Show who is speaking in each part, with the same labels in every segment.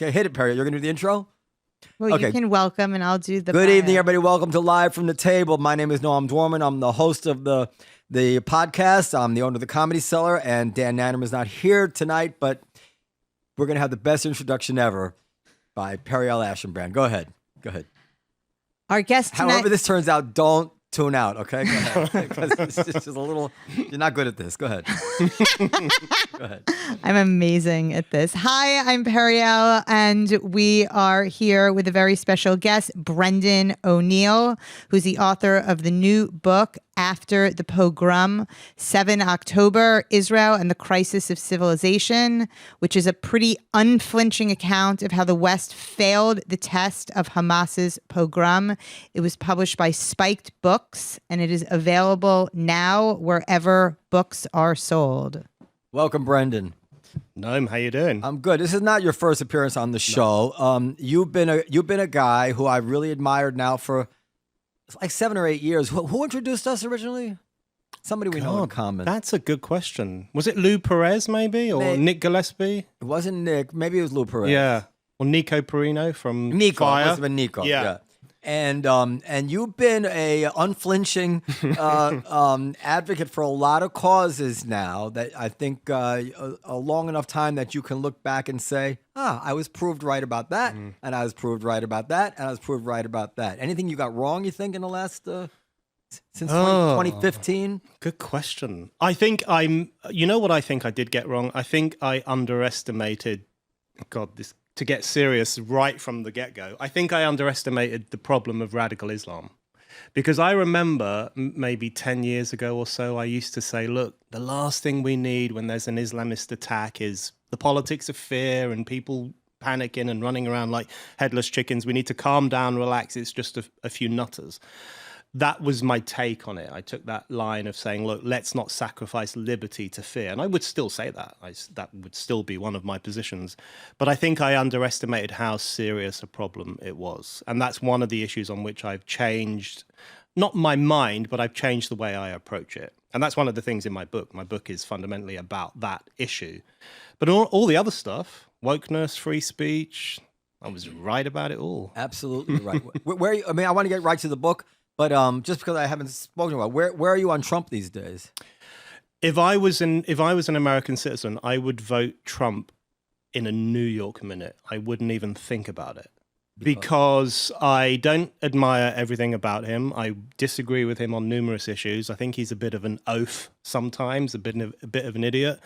Speaker 1: Okay, hit it, Periel. You're going to do the intro?
Speaker 2: Well,
Speaker 1: Okay.
Speaker 2: you can welcome and I'll do the
Speaker 1: Good
Speaker 2: bio.
Speaker 1: evening, everybody. Welcome to Live from the Table. My name is Noam Dworman. I'm the host of the podcast. I'm the owner of the Comedy Cellar, and Dan Nannerman is not here tonight, but we're going to have the best introduction ever by Periel Aschenbrand. Go ahead.
Speaker 2: Our guest tonight.
Speaker 1: However this turns out, don't tune out, okay? Go ahead. Because it's just a little, you're not good at this. Go ahead. Go ahead.
Speaker 2: I'm amazing at this. Hi, I'm Periel, and we are here with a very special guest, Brendan O'Neill, who's the author of the new book, After the Pogrom, 7 October, Israel and the Crisis of Civilization, which is a pretty unflinching account of how the West failed the test of Hamas's pogrom. It was published by Spiked Books, and it is available now wherever books are sold.
Speaker 1: Welcome, Brendan.
Speaker 3: Noam, how you doing?
Speaker 1: I'm good. This is not your first appearance on the show. No. You've been a guy who I've really admired now for like 7 or 8 years. Who introduced us originally? Somebody we know in common.
Speaker 3: That's a good question. Was it Lou Perez maybe, or Nick Gillespie?
Speaker 1: It wasn't Nick. Maybe it was Lou Perez.
Speaker 3: Yeah, or Nico Perino from
Speaker 1: Nico.
Speaker 3: Fire.
Speaker 1: It must have been Nico. Yeah. And you've been a unflinching advocate for a lot of causes now that I think a long enough time that you can look back and say, I was proved right about that, and I was proved right about that, and I was proved right about that. Anything you got wrong, you think, in the last, since 2015?
Speaker 3: Good question. I think you know what I think I did get wrong? I think I underestimated, to get serious right from the get-go, I think I underestimated the problem of radical Islam. Because I remember maybe 10 years ago or so, I used to say, look, the last thing we need when there's an Islamist attack is the politics of fear and people panicking and running around like headless chickens. We need to calm down, relax. It's just a few nutters. That was my take on it. I took that line of saying, look, let's not sacrifice liberty to fear. And I would still say that. That would still be one of my positions. But I think I underestimated how serious a problem it was. And that's one of the issues on which I've changed, not my mind, but I've changed the way I approach it. And that's one of the things in my book. My book is fundamentally about that issue. But all the other stuff, wokeness, free speech, I was right about it all.
Speaker 1: Absolutely right. I want to get right to the book. But just because I haven't spoken about, where are you on Trump these days?
Speaker 3: If I was an American citizen, I would vote Trump in a New York minute. I wouldn't even think about it because I don't admire everything about him. I disagree with him on numerous issues. I think he's a bit of an oaf sometimes, a bit of an idiot.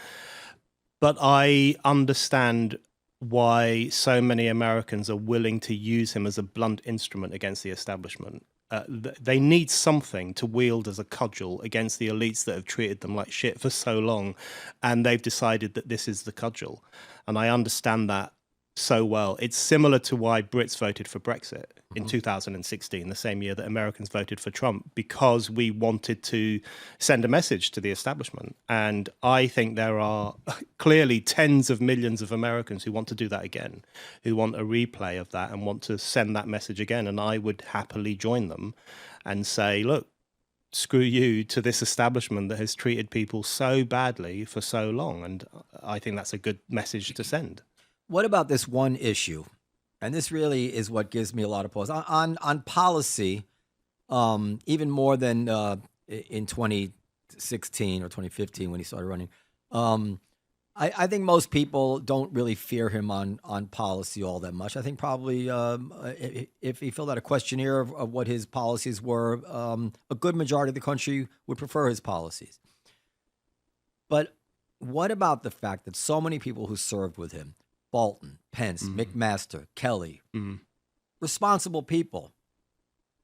Speaker 3: But I understand why so many Americans are willing to use him as a blunt instrument against the establishment. They need something to wield as a cudgel against the elites that have treated them like shit for so long, and they've decided that this is the cudgel. And I understand that so well. It's similar to why Brits voted for Brexit in 2016, the same year that Americans voted for Trump, because we wanted to send a message to the establishment. And I think there are clearly tens of millions of Americans who want to do that again, who want a replay of that and want to send that message again. And I would happily join them and say, look, screw you to this establishment that has treated people so badly for so long. And I think that's a good message to send.
Speaker 1: What about this one issue? And this really is what gives me a lot of pause. On policy, even more than in 2016 or 2015 when he started running, I think most people don't really fear him on policy all that much. I think probably if he filled out a questionnaire of what his policies were, a good majority of the country would prefer his policies. But what about the fact that so many people who served with him, Bolton, Pence, McMaster, Kelly, responsible people,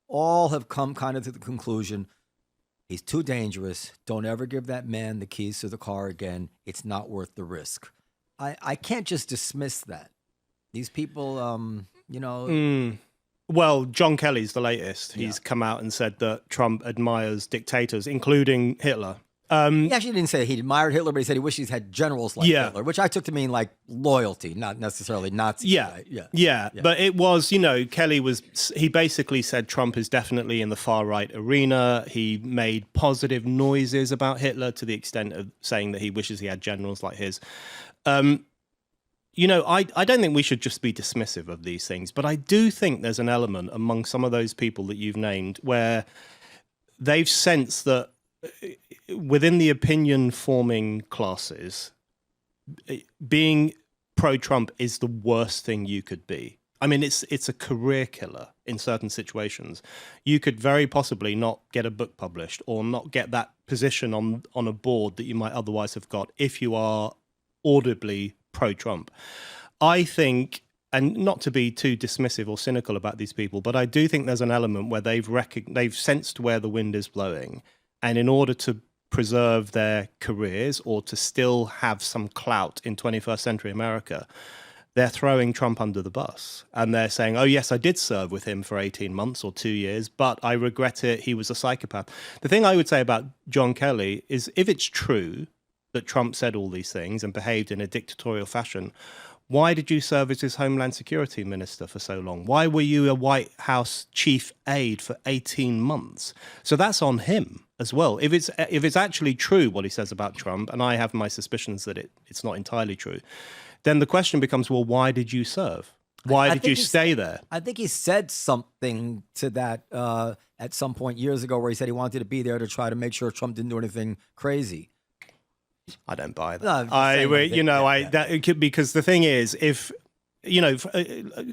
Speaker 1: all have come kind of to the conclusion, he's too dangerous. Don't ever give that man the keys to the car again. It's not worth the risk. I can't just dismiss that. These people,
Speaker 3: Well, John Kelly's the latest. He's come out and said that Trump admires dictators, including Hitler.
Speaker 1: He actually didn't say he admired Hitler, but he said he wished he's had generals like Hitler, which I took to mean like loyalty, not necessarily Nazi.
Speaker 3: Yeah. But it was, Kelly he basically said Trump is definitely in the far right arena. He made positive noises about Hitler to the extent of saying that he wishes he had generals like his. I don't think we should just be dismissive of these things, but I do think there's an element among some of those people that you've named where they've sensed that within the opinion forming classes, being pro-Trump is the worst thing you could be. I mean, it's a career killer in certain situations. You could very possibly not get a book published or not get that position on a board that you might otherwise have got if you are audibly pro-Trump. I think, and not to be too dismissive or cynical about these people, but I do think there's an element where they've sensed where the wind is blowing, and in order to preserve their careers or to still have some clout in 21st century America, they're throwing Trump under the bus. And they're saying, oh, yes, I did serve with him for 18 months or 2 years, but I regret it. He was a psychopath. The thing I would say about John Kelly is if it's true that Trump said all these things and behaved in a dictatorial fashion, why did you serve as his Homeland Security Minister for so long? Why were you a White House chief aide for 18 months? So that's on him as well. If it's actually true what he says about Trump, and I have my suspicions that it's not entirely true, then the question becomes, well, why did you serve? Why did you stay there?
Speaker 1: I think he said something to that at some point years ago where he said he wanted to be there to try to make sure Trump didn't do anything crazy.
Speaker 3: I don't buy that.
Speaker 1: No,
Speaker 3: because the thing is, if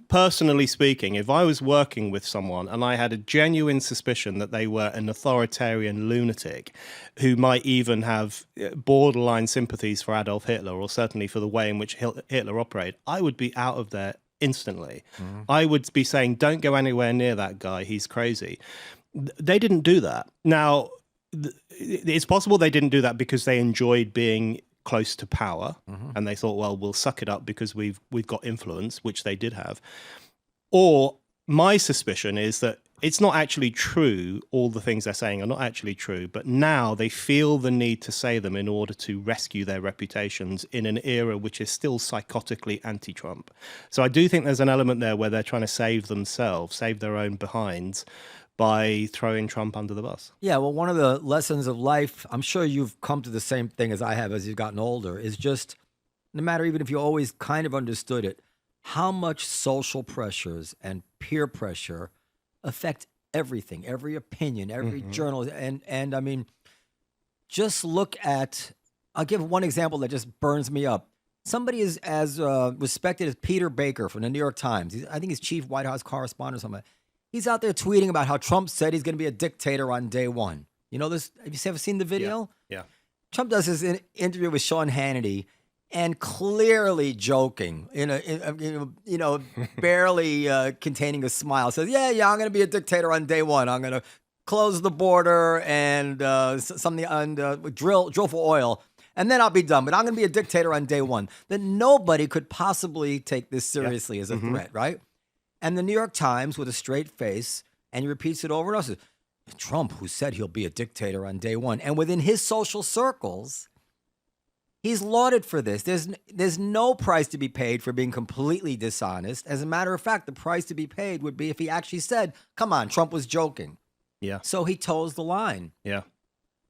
Speaker 3: personally speaking, if I was working with someone and I had a genuine suspicion that they were an authoritarian lunatic who might even have borderline sympathies for Adolf Hitler or certainly for the way in which Hitler operated, I would be out of there instantly. Mm-hmm. I would be saying, don't go anywhere near that guy. He's crazy. They didn't do that. Now, it's possible they didn't do that because they enjoyed being close to power, and they thought, well, we'll suck it up because we've got influence, which they did have. Or my suspicion is that it's not actually true. All the things they're saying are not actually true, but now they feel the need to say them in order to rescue their reputations in an era which is still psychotically anti-Trump. So I do think there's an element there where they're trying to save themselves, save their own behinds, by throwing Trump under the bus.
Speaker 1: Yeah, well, one of the lessons of life, I'm sure you've come to the same thing as I have as you've gotten older, is just, no matter even if you always kind of understood it, how much social pressures and peer pressure affect everything, every opinion, every journal. And I mean, just look at, I'll give one example that just burns me up. Somebody is as respected as Peter Baker from the New York Times. I think he's chief White House correspondent or something. He's out there tweeting about how Trump said he's going to be a dictator on day one. You know this? Have you ever seen the video?
Speaker 3: Yeah.
Speaker 1: Trump does his interview with Sean Hannity, and clearly joking, barely containing a smile, says, "Yeah, I'm going to be a dictator on day one. I'm going to close the border and drill for oil, and then I'll be done. But I'm going to be a dictator on day one." That nobody could possibly take this seriously as a threat, right? And the New York Times, with a straight face, and he repeats it over and over, says, Trump, who said he'll be a dictator on day one. And within his social circles, he's lauded for this. There's no price to be paid for being completely dishonest. As a matter of fact, the price to be paid would be if he actually said, come on, Trump was joking.
Speaker 3: Yeah.
Speaker 1: So he toes the line.
Speaker 3: Yeah.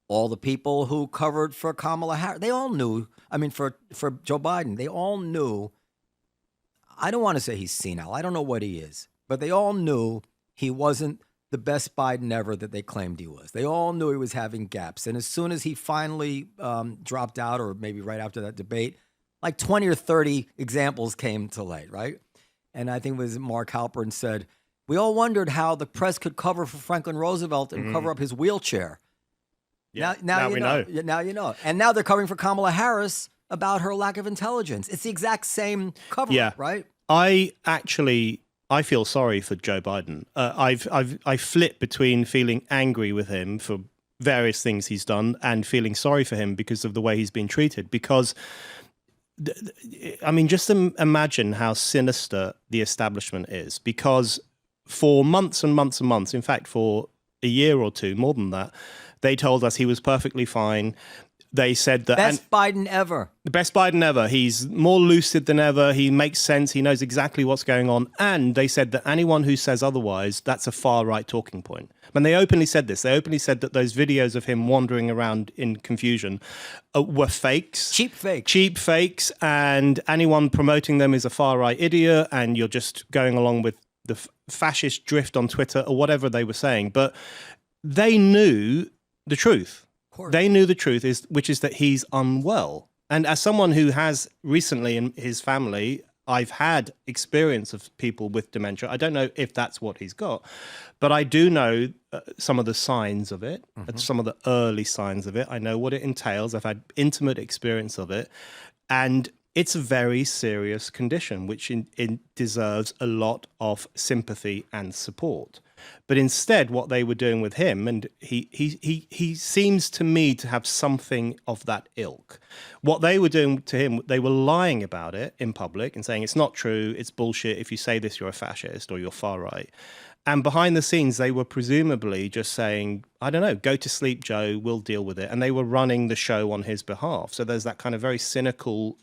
Speaker 1: All the people who covered for Kamala Harris, they all knew, for Joe Biden, they all knew. I don't want to say he's senile. I don't know what he is. But they all knew he wasn't the best Biden ever that they claimed he was. They all knew he was having gaps. And as soon as he finally dropped out, or maybe right after that debate, like 20 or 30 examples came to light, right? And I think it was Mark Halpern said, we all wondered how the press could cover for Franklin Roosevelt and cover up his wheelchair.
Speaker 3: Yeah. Now we know.
Speaker 1: Now you know. And now they're covering for Kamala Harris about her lack of intelligence. It's the exact same cover, right?
Speaker 3: I feel sorry for Joe Biden. I flip between feeling angry with him for various things he's done and feeling sorry for him because of the way he's been treated. Because, just imagine how sinister the establishment is. Because for months and months and months, in fact, for a year or two, more than that, they told us he was perfectly fine. They said that
Speaker 1: Best Biden ever.
Speaker 3: the best Biden ever. He's more lucid than ever. He makes sense. He knows exactly what's going on. And they said that anyone who says otherwise, that's a far-right talking point. And they openly said this. They openly said that those videos of him wandering around in confusion were fakes.
Speaker 1: Cheap fakes.
Speaker 3: Cheap fakes. And anyone promoting them is a far-right idiot. And you're just going along with the fascist drift on Twitter or whatever they were saying. But they knew the truth. They knew the truth, which is that he's unwell. And as someone who has recently in his family, I've had experience of people with dementia. I don't know if that's what he's got, but I do know some of the signs of it, some of the early signs of it. I know what it entails. I've had intimate experience of it. And it's a very serious condition, which deserves a lot of sympathy and support. But instead, what they were doing with him, and he seems to me to have something of that ilk. What they were doing to him, they were lying about it in public and saying it's not true, it's bullshit. If you say this, you're a fascist or you're far right. And behind the scenes, they were presumably just saying, I don't know, go to sleep, Joe, we'll deal with it. And they were running the show on his behalf. So there's that kind of very cynical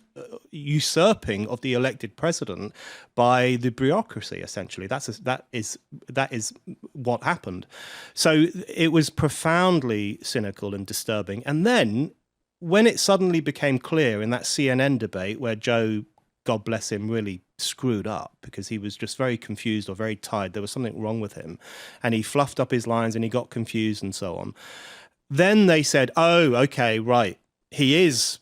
Speaker 3: usurping of the elected president by the bureaucracy, essentially. That is what happened. So it was profoundly cynical and disturbing. And then when it suddenly became clear in that CNN debate where Joe, God bless him, really screwed up because he was just very confused or very tired. There was something wrong with him. And he fluffed up his lines and he got confused and so on. Then they said, oh, okay, right. He is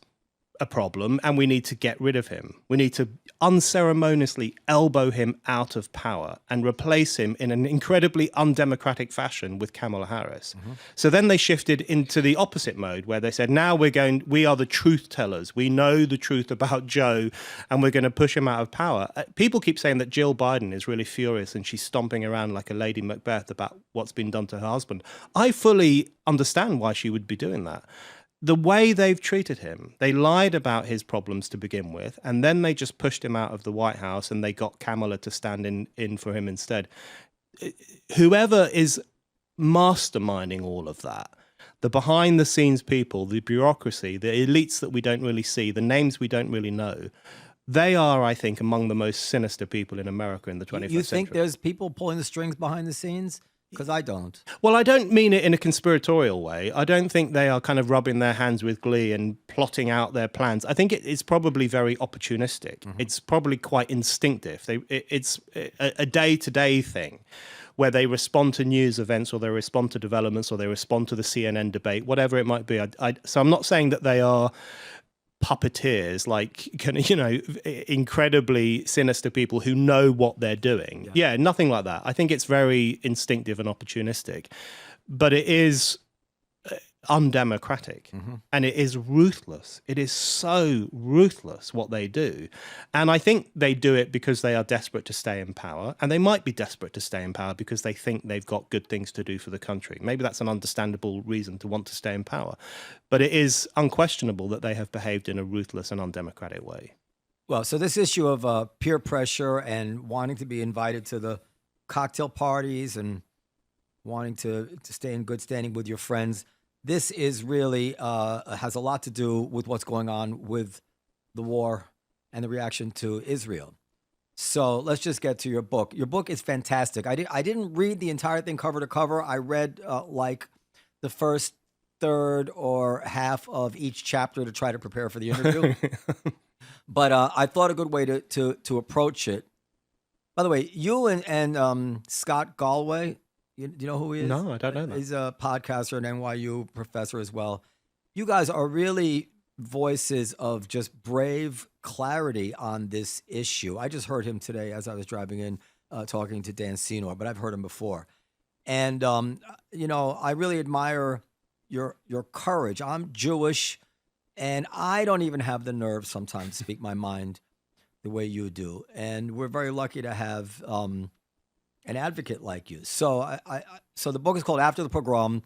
Speaker 3: a problem and we need to get rid of him. We need to unceremoniously elbow him out of power and replace him in an incredibly undemocratic fashion with Kamala Harris. So then they shifted into the opposite mode where they said, now we are the truth tellers. We know the truth about Joe and we're going to push him out of power. People keep saying that Jill Biden is really furious and she's stomping around like a Lady Macbeth about what's been done to her husband. I fully understand why she would be doing that. The way they've treated him, they lied about his problems to begin with, and then they just pushed him out of the White House and they got Kamala to stand in for him instead. Whoever is masterminding all of that, the behind-the-scenes people, the bureaucracy, the elites that we don't really see, the names we don't really know, they are, I think, among the most sinister people in America in the 21st century.
Speaker 1: You think there's people pulling the strings behind the scenes? Because I don't.
Speaker 3: Well, I don't mean it in a conspiratorial way. I don't think they are kind of rubbing their hands with glee and plotting out their plans. I think it's probably very opportunistic. It's probably quite instinctive. It's a day-to-day thing where they respond to news events or they respond to developments or they respond to the CNN debate, whatever it might be. So I'm not saying that they are puppeteers, like, incredibly sinister people who know what they're doing. Yeah, nothing like that. I think it's very instinctive and opportunistic, but it is undemocratic and it is ruthless. It is so ruthless what they do. And I think they do it because they are desperate to stay in power, and they might be desperate to stay in power because they think they've got good things to do for the country. Maybe that's an understandable reason to want to stay in power, but it is unquestionable that they have behaved in a ruthless and undemocratic way.
Speaker 1: Well, so this issue of peer pressure and wanting to be invited to the cocktail parties and wanting to stay in good standing with your friends, this is really has a lot to do with what's going on with the war and the reaction to Israel. So let's just get to your book. Your book is fantastic. I didn't read the entire thing cover to cover. I read like the first third or half of each chapter to try to prepare for the interview. But I thought a good way to approach it. By the way, you and Scott Galway, do you know who he is?
Speaker 3: No, I don't know that.
Speaker 1: He's a podcaster and NYU professor as well. You guys are really voices of just brave clarity on this issue. I just heard him today as I was driving in, talking to Dan Senor, but I've heard him before. And, I really admire your courage. I'm Jewish, and I don't even have the nerve sometimes to speak my mind the way you do. And we're very lucky to have an advocate like you. So so the book is called After the Pogrom,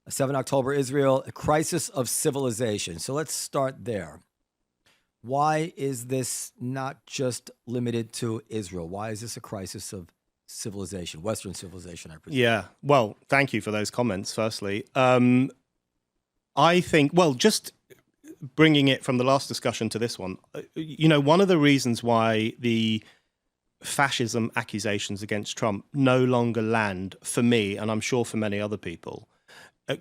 Speaker 1: 7 October Israel, A Crisis of Civilization. So let's start there. Why is this not just limited to Israel? Why is this a crisis of civilization, Western civilization, I presume?
Speaker 3: Yeah, well, thank you for those comments, firstly. I think, well, just bringing it from the last discussion to this one, one of the reasons why the fascism accusations against Trump no longer land for me, and I'm sure for many other people,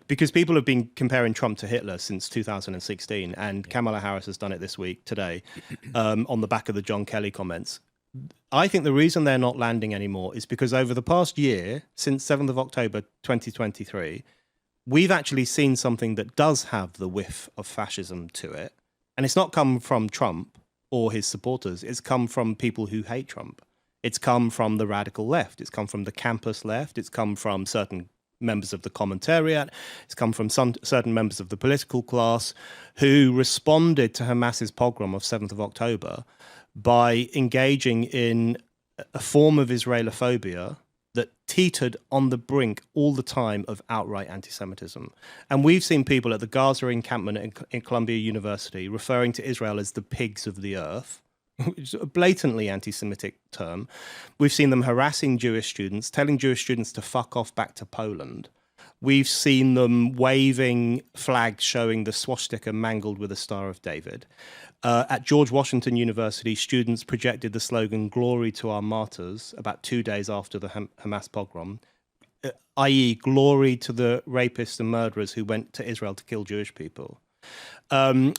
Speaker 3: because people have been comparing Trump to Hitler since 2016, and Kamala Harris has done it this week, today, on the back of the John Kelly comments. I think the reason they're not landing anymore is because over the past year, since 7th of October 2023, we've actually seen something that does have the whiff of fascism to it. And it's not come from Trump or his supporters. It's come from people who hate Trump. It's come from the radical left. It's come from the campus left. It's come from certain members of the commentariat. It's come from certain members of the political class who responded to Hamas's pogrom of 7th of October by engaging in a form of Israelophobia that teetered on the brink all the time of outright anti-Semitism. And we've seen people at the Gaza encampment in Columbia University referring to Israel as the pigs of the earth, which is a blatantly anti-Semitic term. We've seen them harassing Jewish students, telling Jewish students to fuck off back to Poland. We've seen them waving flags showing the swastika mangled with a Star of David. At George Washington University, students projected the slogan, "Glory to our martyrs," about 2 days after the Hamas pogrom, i.e. glory to the rapists and murderers who went to Israel to kill Jewish people.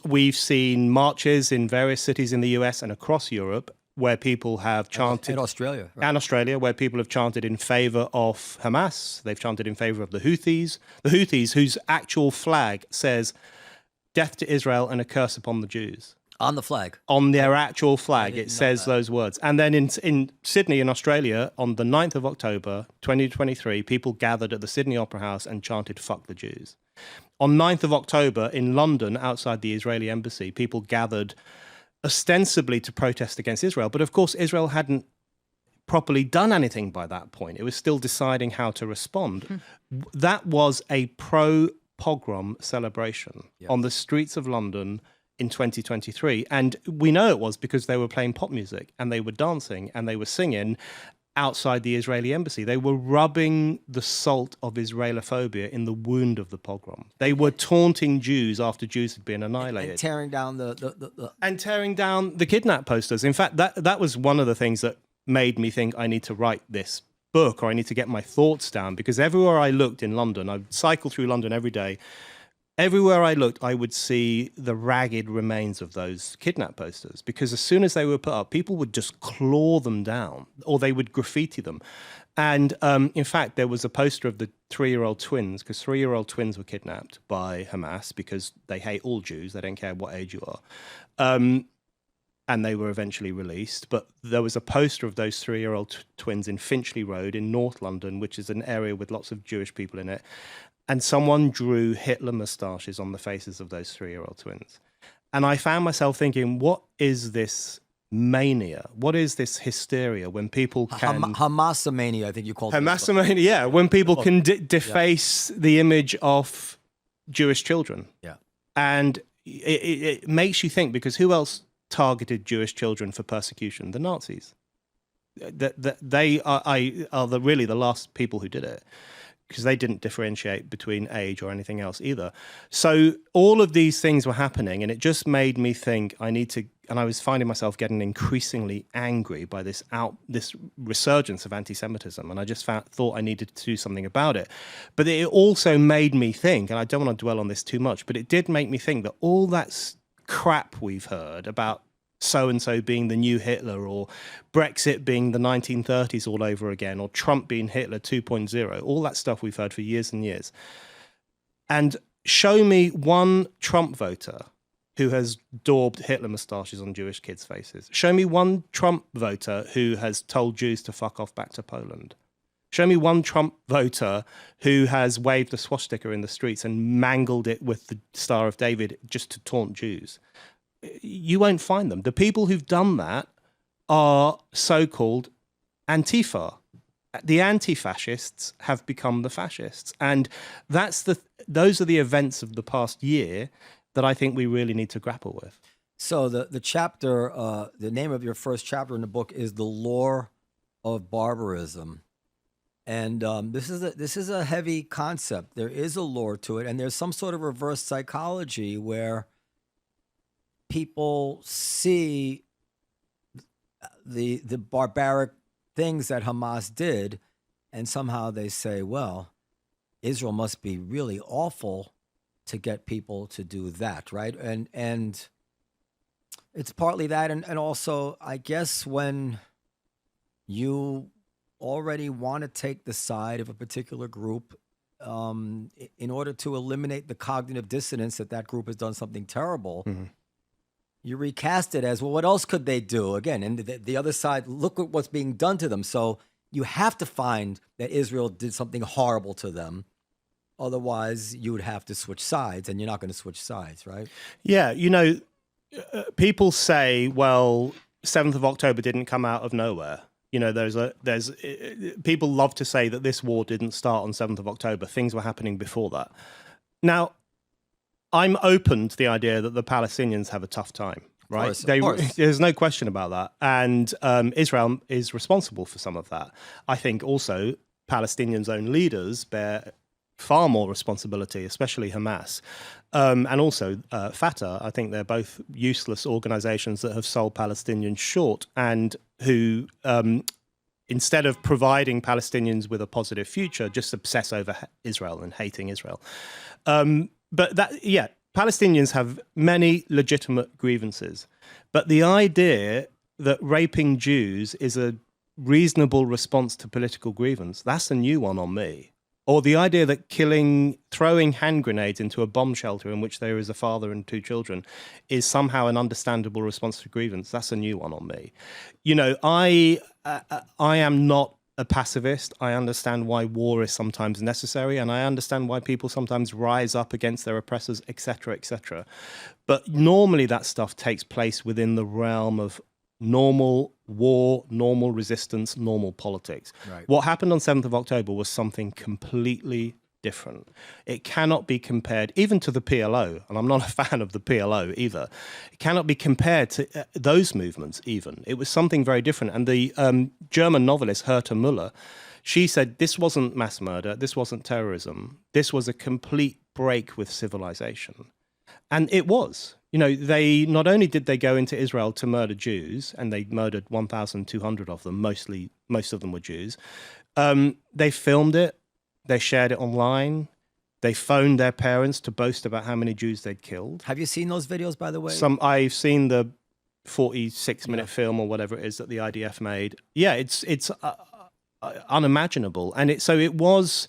Speaker 3: We've seen marches in various cities in the US and across Europe where people have chanted...
Speaker 1: And Australia. Right.
Speaker 3: And Australia, where people have chanted in favor of Hamas. They've chanted in favor of the Houthis. The Houthis, whose actual flag says, "Death to Israel and a curse upon the Jews."
Speaker 1: On the flag.
Speaker 3: On their actual flag, it says those words. And then in Sydney, in Australia, on the 9th of October, 2023, people gathered at the Sydney Opera House and chanted, "Fuck the Jews." On 9th of October, in London, outside the Israeli embassy, people gathered ostensibly to protest against Israel. But of course, Israel hadn't properly done anything by that point. It was still deciding how to respond. That was a pro-pogrom celebration on the streets of London in 2023. And we know it was because they were playing pop music and they were dancing and they were singing outside the Israeli embassy. They were rubbing the salt of Israelophobia in the wound of the pogrom. They were taunting Jews after Jews had been annihilated.
Speaker 1: And tearing down
Speaker 3: And tearing down the kidnap posters. In fact, that was one of the things that made me think I need to write this book, or I need to get my thoughts down, because everywhere I looked in London, I cycle through London every day, everywhere I looked, I would see the ragged remains of those kidnap posters, because as soon as they were put up, people would just claw them down or they would graffiti them. And in fact, there was a poster of the 3-year-old twins, because 3-year-old twins were kidnapped by Hamas because they hate all Jews. They don't care what age you are. And they were eventually released. But there was a poster of those 3-year-old twins in Finchley Road in North London, which is an area with lots of Jewish people in it. And someone drew Hitler moustaches on the faces of those 3-year-old twins. And I found myself thinking, what is this mania? What is this hysteria when people can...
Speaker 1: Hamasomania, I think you called it.
Speaker 3: Hamasomania, yeah. When people can deface the image of Jewish children.
Speaker 1: Yeah.
Speaker 3: And it makes you think, because who else targeted Jewish children for persecution? The Nazis. They are really the last people who did it, because they didn't differentiate between age or anything else either. So all of these things were happening, and it just made me think and I was finding myself getting increasingly angry by this resurgence of anti-Semitism, and I just thought I needed to do something about it. But it also made me think, and I don't want to dwell on this too much, but it did make me think that all that crap we've heard about so-and-so being the new Hitler, or Brexit being the 1930s all over again, or Trump being Hitler 2.0, all that stuff we've heard for years and years. And show me one Trump voter who has daubed Hitler moustaches on Jewish kids' faces. Show me one Trump voter who has told Jews to fuck off back to Poland. Show me one Trump voter who has waved a swastika in the streets and mangled it with the Star of David just to taunt Jews. You won't find them. The people who've done that are so-called Antifa. The anti-fascists have become the fascists. And those are the events of the past year that I think we really need to grapple with.
Speaker 1: So the chapter, the name of your first chapter in the book is The Lore of Barbarism. And this is a heavy concept. There is a lore to it, and there's some sort of reverse psychology where people see the barbaric things that Hamas did, and somehow they say, well, Israel must be really awful to get people to do that, right? And it's partly that, and also, I guess, when you already want to take the side of a particular group in order to eliminate the cognitive dissonance that group has done something terrible, you recast it as, well, what else could they do? Again, and the other side, look at what's being done to them. So you have to find that Israel did something horrible to them. Otherwise, you would have to switch sides, and you're not going to switch sides, right?
Speaker 3: Yeah, people say, well, 7th of October didn't come out of nowhere. People love to say that this war didn't start on 7th of October. Things were happening before that. Now, I'm open to the idea that the Palestinians have a tough time, right?
Speaker 1: Of course.
Speaker 3: There's no question about that. And Israel is responsible for some of that. I think also Palestinians' own leaders bear far more responsibility, especially Hamas. And also Fatah. I think they're both useless organizations that have sold Palestinians short and who, instead of providing Palestinians with a positive future, just obsess over Israel and hating Israel. Palestinians have many legitimate grievances. But the idea that raping Jews is a reasonable response to political grievance, that's a new one on me. Or the idea that throwing hand grenades into a bomb shelter in which there is a father and 2 children is somehow an understandable response to grievance, that's a new one on me. I am not a pacifist. I understand why war is sometimes necessary, and I understand why people sometimes rise up against their oppressors, etc., etc. But normally that stuff takes place within the realm of normal war, normal resistance, normal politics.
Speaker 1: Right.
Speaker 3: What happened on 7th of October was something completely different. It cannot be compared even to the PLO, and I'm not a fan of the PLO either. It cannot be compared to those movements even. It was something very different. And the German novelist Herta Müller, she said this wasn't mass murder, this wasn't terrorism, this was a complete break with civilization. And it was. They not only did they go into Israel to murder Jews, and they murdered 1,200 of them, most of them were Jews. They filmed it, they shared it online, they phoned their parents to boast about how many Jews they'd killed.
Speaker 1: Have you seen those videos, by the way?
Speaker 3: I've seen the 46-minute film or whatever it is that the IDF made. Yeah, it's unimaginable, and it was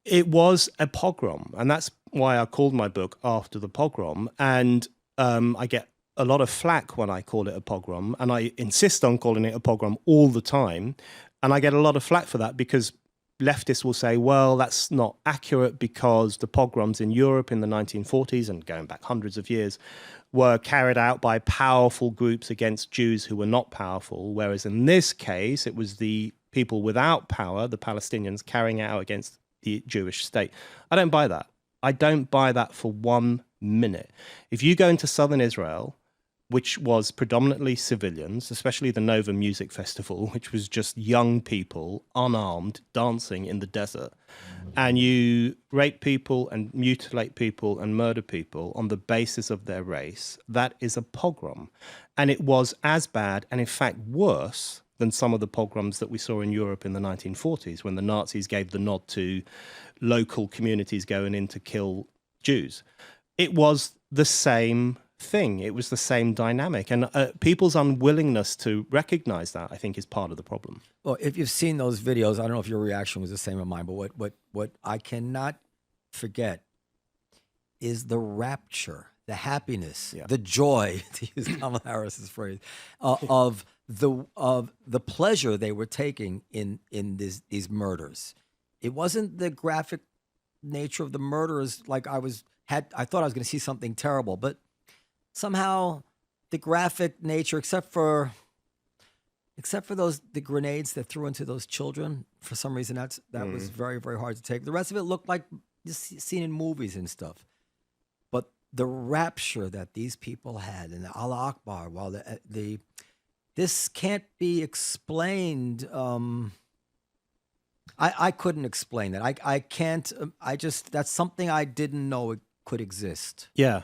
Speaker 3: a pogrom, and that's why I called my book After the Pogrom. And I get a lot of flack when I call it a pogrom, and I insist on calling it a pogrom all the time. And I get a lot of flack for that because leftists will say, well, that's not accurate because the pogroms in Europe in the 1940s and going back hundreds of years were carried out by powerful groups against Jews who were not powerful, whereas in this case, it was the people without power, the Palestinians, carrying it out against the Jewish state. I don't buy that. I don't buy that for 1 minute. If you go into southern Israel, which was predominantly civilians, especially the Nova Music Festival, which was just young people, unarmed, dancing in the desert, and you rape people and mutilate people and murder people on the basis of their race, that is a pogrom. And it was as bad, and in fact worse, than some of the pogroms that we saw in Europe in the 1940s, when the Nazis gave the nod to local communities going in to kill Jews. It was the same thing. It was the same dynamic. And people's unwillingness to recognize that, I think, is part of the problem.
Speaker 1: Well, if you've seen those videos, I don't know if your reaction was the same as mine, but what I cannot forget is the rapture, the happiness, the joy, to use Kamala Harris's phrase, of the pleasure they were taking in these murders. It wasn't the graphic nature of the murders like I thought I was going to see something terrible, but somehow the graphic nature, except for the grenades that threw into those children, for some reason that was very, very hard to take. The rest of it looked like just seen in movies and stuff. But the rapture that these people had and the Allah Akbar, while this can't be explained. I couldn't explain that. I can't. That's something I didn't know it could exist.
Speaker 3: Yeah,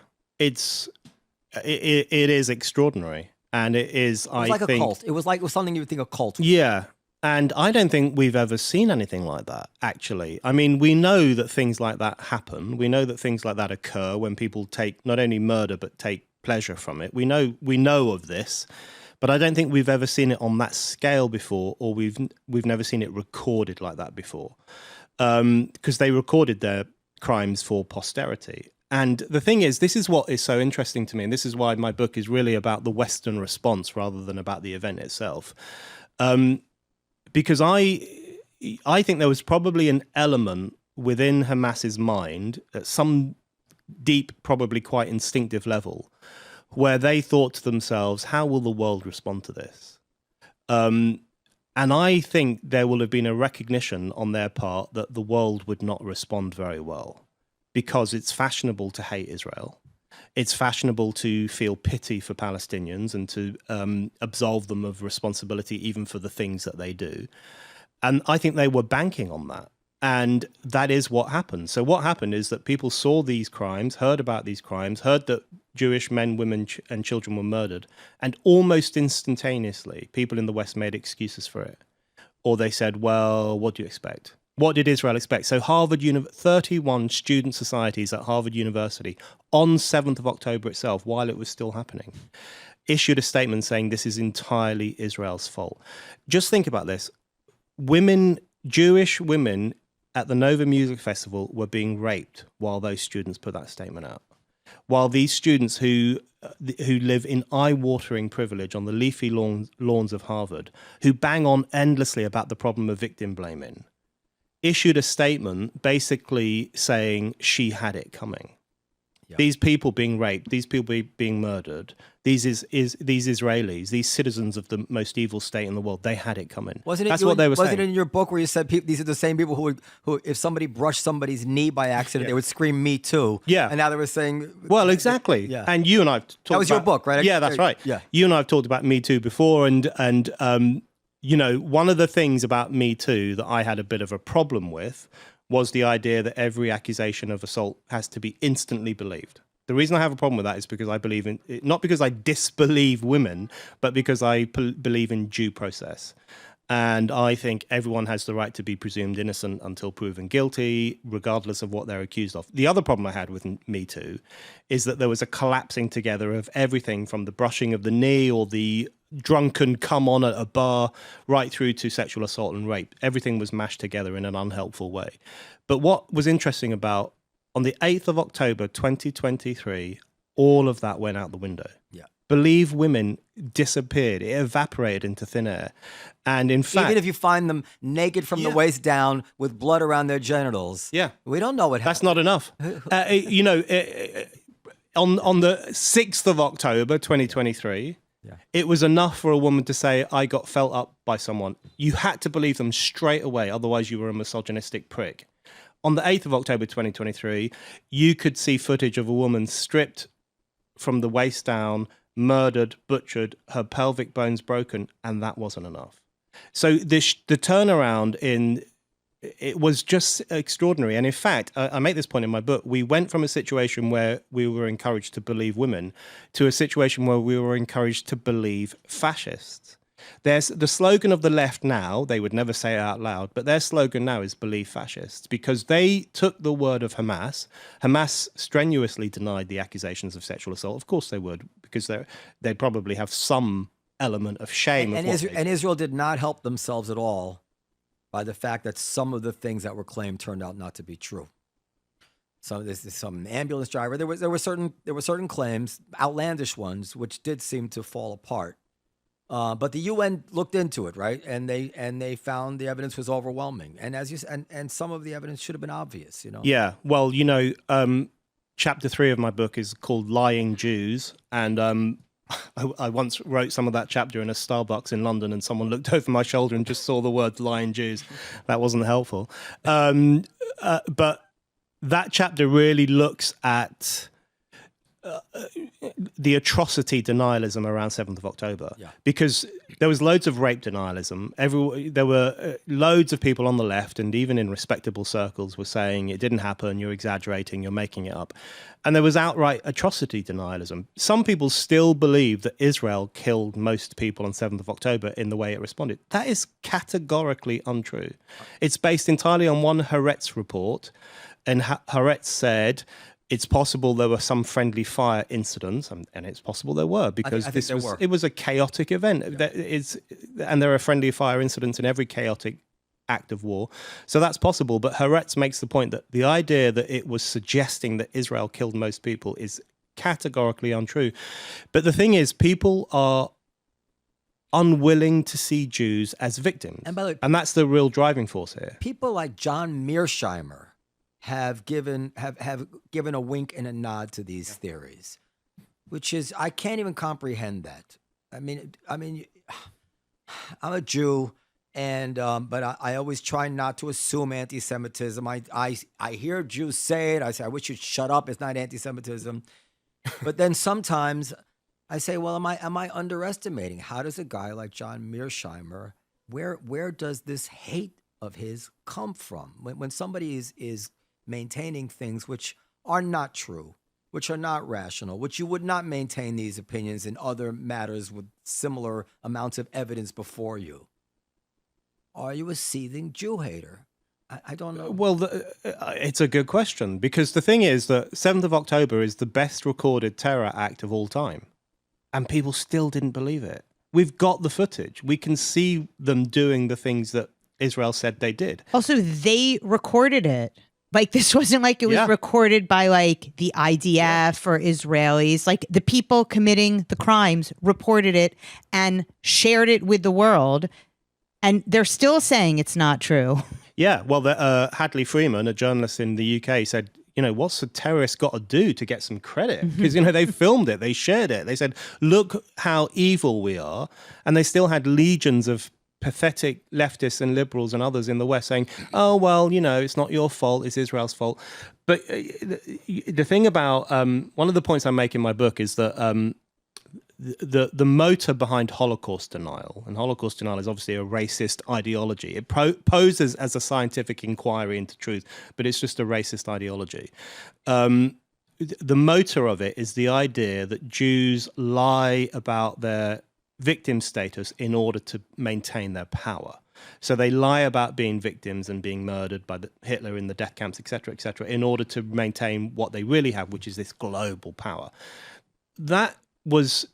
Speaker 3: It is extraordinary, and it is.
Speaker 1: It was like a cult. It was something you would think a cult.
Speaker 3: Yeah. And I don't think we've ever seen anything like that, actually. I mean, we know that things like that happen. We know that things like that occur when people take not only murder, but take pleasure from it. We know of this, but I don't think we've ever seen it on that scale before, or we've never seen it recorded like that before. Because they recorded their crimes for posterity. And the thing is, this is what is so interesting to me, and this is why my book is really about the Western response rather than about the event itself. Because I think there was probably an element within Hamas's mind at some deep, probably quite instinctive level, where they thought to themselves, how will the world respond to this? And I think there will have been a recognition on their part that the world would not respond very well, because it's fashionable to hate Israel. It's fashionable to feel pity for Palestinians and to absolve them of responsibility even for the things that they do. And I think they were banking on that. And that is what happened. So what happened is that people saw these crimes, heard about these crimes, heard that Jewish men, women, and children were murdered. And almost instantaneously, people in the West made excuses for it. Or they said, well, what do you expect? What did Israel expect? So 31 student societies at Harvard University on 7th of October itself, while it was still happening, issued a statement saying this is entirely Israel's fault. Just think about this. Jewish women at the Nova Music Festival were being raped while those students put that statement out. While these students who live in eye-watering privilege on the leafy lawns of Harvard, who bang on endlessly about the problem of victim blaming, issued a statement basically saying she had it coming. Yeah. These people being raped, these people being murdered, these Israelis, these citizens of the most evil state in the world, they had it coming. That's what they were saying.
Speaker 1: Wasn't it in your book where you said these are the same people who if somebody brushed somebody's knee by accident, they would scream "Me too"?
Speaker 3: Yeah.
Speaker 1: And now they were saying,
Speaker 3: well, exactly.
Speaker 1: Yeah.
Speaker 3: And you and I've talked
Speaker 1: that was your book, right?
Speaker 3: Yeah, that's right.
Speaker 1: Yeah.
Speaker 3: You and I have talked about Me Too before, and you know, one of the things about Me Too that I had a bit of a problem with was the idea that every accusation of assault has to be instantly believed. The reason I have a problem with that is because I believe in, not because I disbelieve women, but because I believe in due process. And I think everyone has the right to be presumed innocent until proven guilty, regardless of what they're accused of. The other problem I had with Me Too is that there was a collapsing together of everything from the brushing of the knee or the drunken come on at a bar right through to sexual assault and rape. Everything was mashed together in an unhelpful way. But what was interesting about on the 8th of October, 2023, all of that went out the window.
Speaker 1: Yeah.
Speaker 3: Believe women disappeared. It evaporated into thin air. And in fact,
Speaker 1: even if you find them naked from the waist down with blood around their genitals, we don't know what happened.
Speaker 3: That's not enough. You know, on the 6th of October, 2023, it was enough for a woman to say, I got felt up by someone. You had to believe them straight away. Otherwise, you were a misogynistic prick. On the 8th of October, 2023, you could see footage of a woman stripped from the waist down, murdered, butchered, her pelvic bones broken, and that wasn't enough. So the turnaround it was just extraordinary. And in fact, I make this point in my book, we went from a situation where we were encouraged to believe women to a situation where we were encouraged to believe fascists. There's the slogan of the left now, they would never say it out loud, but their slogan now is believe fascists, because they took the word of Hamas. Hamas strenuously denied the accusations of sexual assault. Of course they would, because they probably have some element of shame.
Speaker 1: And Israel did not help themselves at all by the fact that some of the things that were claimed turned out not to be true. So there's some ambulance driver. There were certain claims, outlandish ones, which did seem to fall apart. But the UN looked into it, right? And they found the evidence was overwhelming. And as you and some of the evidence should have been obvious, you know.
Speaker 3: Yeah. Well, you know, chapter 3 of my book is called Lying Jews, and I once wrote some of that chapter in a Starbucks in London, and someone looked over my shoulder and just saw the word lying Jews. That wasn't helpful. But that chapter really looks at the atrocity denialism around 7th of October,
Speaker 1: Yeah.
Speaker 3: because there was loads of rape denialism. There were loads of people on the left, and even in respectable circles, were saying it didn't happen, you're exaggerating, you're making it up. And there was outright atrocity denialism. Some people still believe that Israel killed most people on 7th of October in the way it responded. That is categorically untrue. It's based entirely on one Haaretz report, and Haaretz said it's possible there were some friendly fire incidents, and it's possible there were, because
Speaker 1: I think
Speaker 3: it was a chaotic event.
Speaker 1: Yeah.
Speaker 3: And there are friendly fire incidents in every chaotic act of war. So that's possible. But Haaretz makes the point that the idea that it was suggesting that Israel killed most people is categorically untrue. But the thing is, people are unwilling to see Jews as victims.
Speaker 1: And by the way,
Speaker 3: and that's the real driving force here.
Speaker 1: people like John Mearsheimer have given a wink and a nod to these theories, which is, I can't even comprehend that. I mean, I'm a Jew, and but I always try not to assume anti-Semitism. I hear Jews say it. I say, I wish you'd shut up. It's not anti-Semitism. But then sometimes I say, well, am I underestimating? How does a guy like John Mearsheimer, where does this hate of his come from? When somebody is maintaining things which are not true, which are not rational, which you would not maintain these opinions in other matters with similar amounts of evidence before you. Are you a seething Jew hater? I don't know.
Speaker 3: Well, it's a good question, because the thing is that 7th of October is the best recorded terror act of all time, and people still didn't believe it. We've got the footage. We can see them doing the things that Israel said they did.
Speaker 2: Also, they recorded it. Like, this wasn't like it was
Speaker 3: Yeah.
Speaker 2: recorded by like the IDF or Israelis. Like, the people committing the crimes reported it and shared it with the world. And they're still saying it's not true.
Speaker 3: Yeah, well, Hadley Freeman, a journalist in the UK, said, what's a terrorist got to do to get some credit? Because, they filmed it, they shared it. They said, look how evil we are. And they still had legions of pathetic leftists and liberals and others in the West saying, oh, well, it's not your fault, it's Israel's fault. But the thing about, one of the points I make in my book is that the motor behind Holocaust denial, and Holocaust denial is obviously a racist ideology. It poses as a scientific inquiry into truth, but it's just a racist ideology. The motor of it is the idea that Jews lie about their victim status in order to maintain their power. So they lie about being victims and being murdered by Hitler in the death camps, etc., in order to maintain what they really have, which is this global power. That was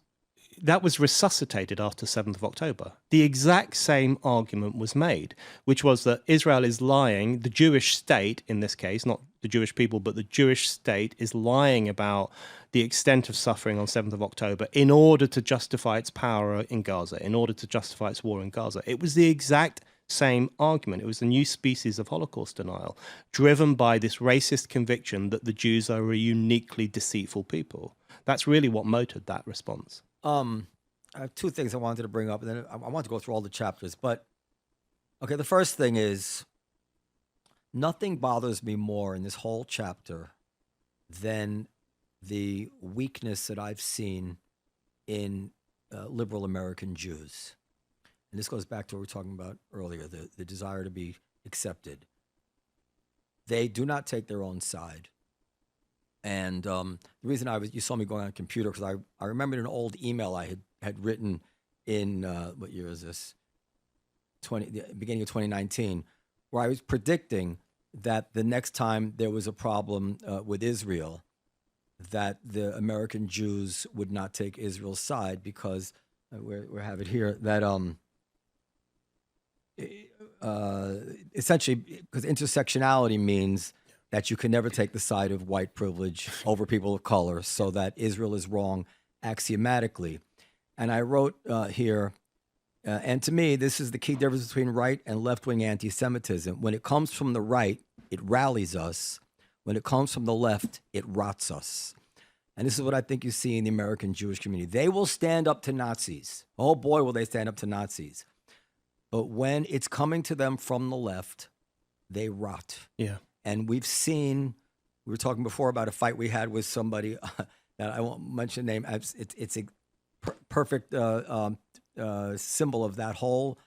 Speaker 3: resuscitated after 7th of October. The exact same argument was made, which was that Israel is lying, the Jewish state in this case, not the Jewish people, but the Jewish state is lying about the extent of suffering on 7th of October in order to justify its power in Gaza, in order to justify its war in Gaza. It was the exact same argument. It was a new species of Holocaust denial, driven by this racist conviction that the Jews are a uniquely deceitful people. That's really what motored that response.
Speaker 1: I have two things I wanted to bring up, and then I want to go through all the chapters. But, okay, the first thing is, nothing bothers me more in this whole chapter than the weakness that I've seen in liberal American Jews. And this goes back to what we were talking about earlier, the desire to be accepted. They do not take their own side. And the reason you saw me going on a computer, because I remembered an old email I had written in, what year is this? The beginning of 2019, where I was predicting that the next time there was a problem with Israel, that the American Jews would not take Israel's side, because we have it here, that essentially, because intersectionality means that you can never take the side of white privilege over people of color, so that Israel is wrong axiomatically. And I wrote here, and to me, this is the key difference between right and left-wing anti-Semitism. When it comes from the right, it rallies us. When it comes from the left, it rots us. And this is what I think you see in the American Jewish community. They will stand up to Nazis. Oh boy, will they stand up to Nazis. But when it's coming to them from the left, they rot.
Speaker 3: Yeah.
Speaker 1: And we've seen, we were talking before about a fight we had with somebody that I won't mention name. It's a perfect symbol of that whole.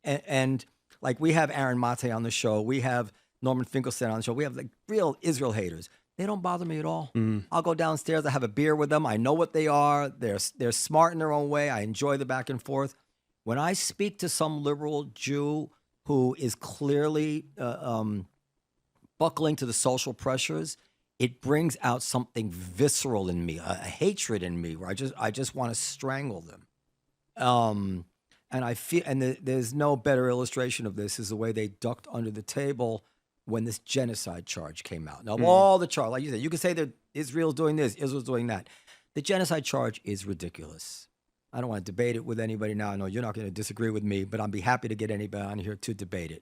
Speaker 1: And like we have Aaron Mate on the show, we have Norman Finkelstein on the show, we have like real Israel haters. They don't bother me at all. I'll go downstairs, I have a beer with them. I know what they are. They're smart in their own way. I enjoy the back and forth. When I speak to some liberal Jew who is clearly buckling to the social pressures, it brings out something visceral in me, a hatred in me, where I just want to strangle them. And I feel, and there's no better illustration of this is the way they ducked under the table when this genocide charge came out. Now, all the charge, like you said, you can say that Israel's doing this, Israel's doing that. The genocide charge is ridiculous. I don't want to debate it with anybody now. I know you're not going to disagree with me, but I'd be happy to get anybody on here to debate it.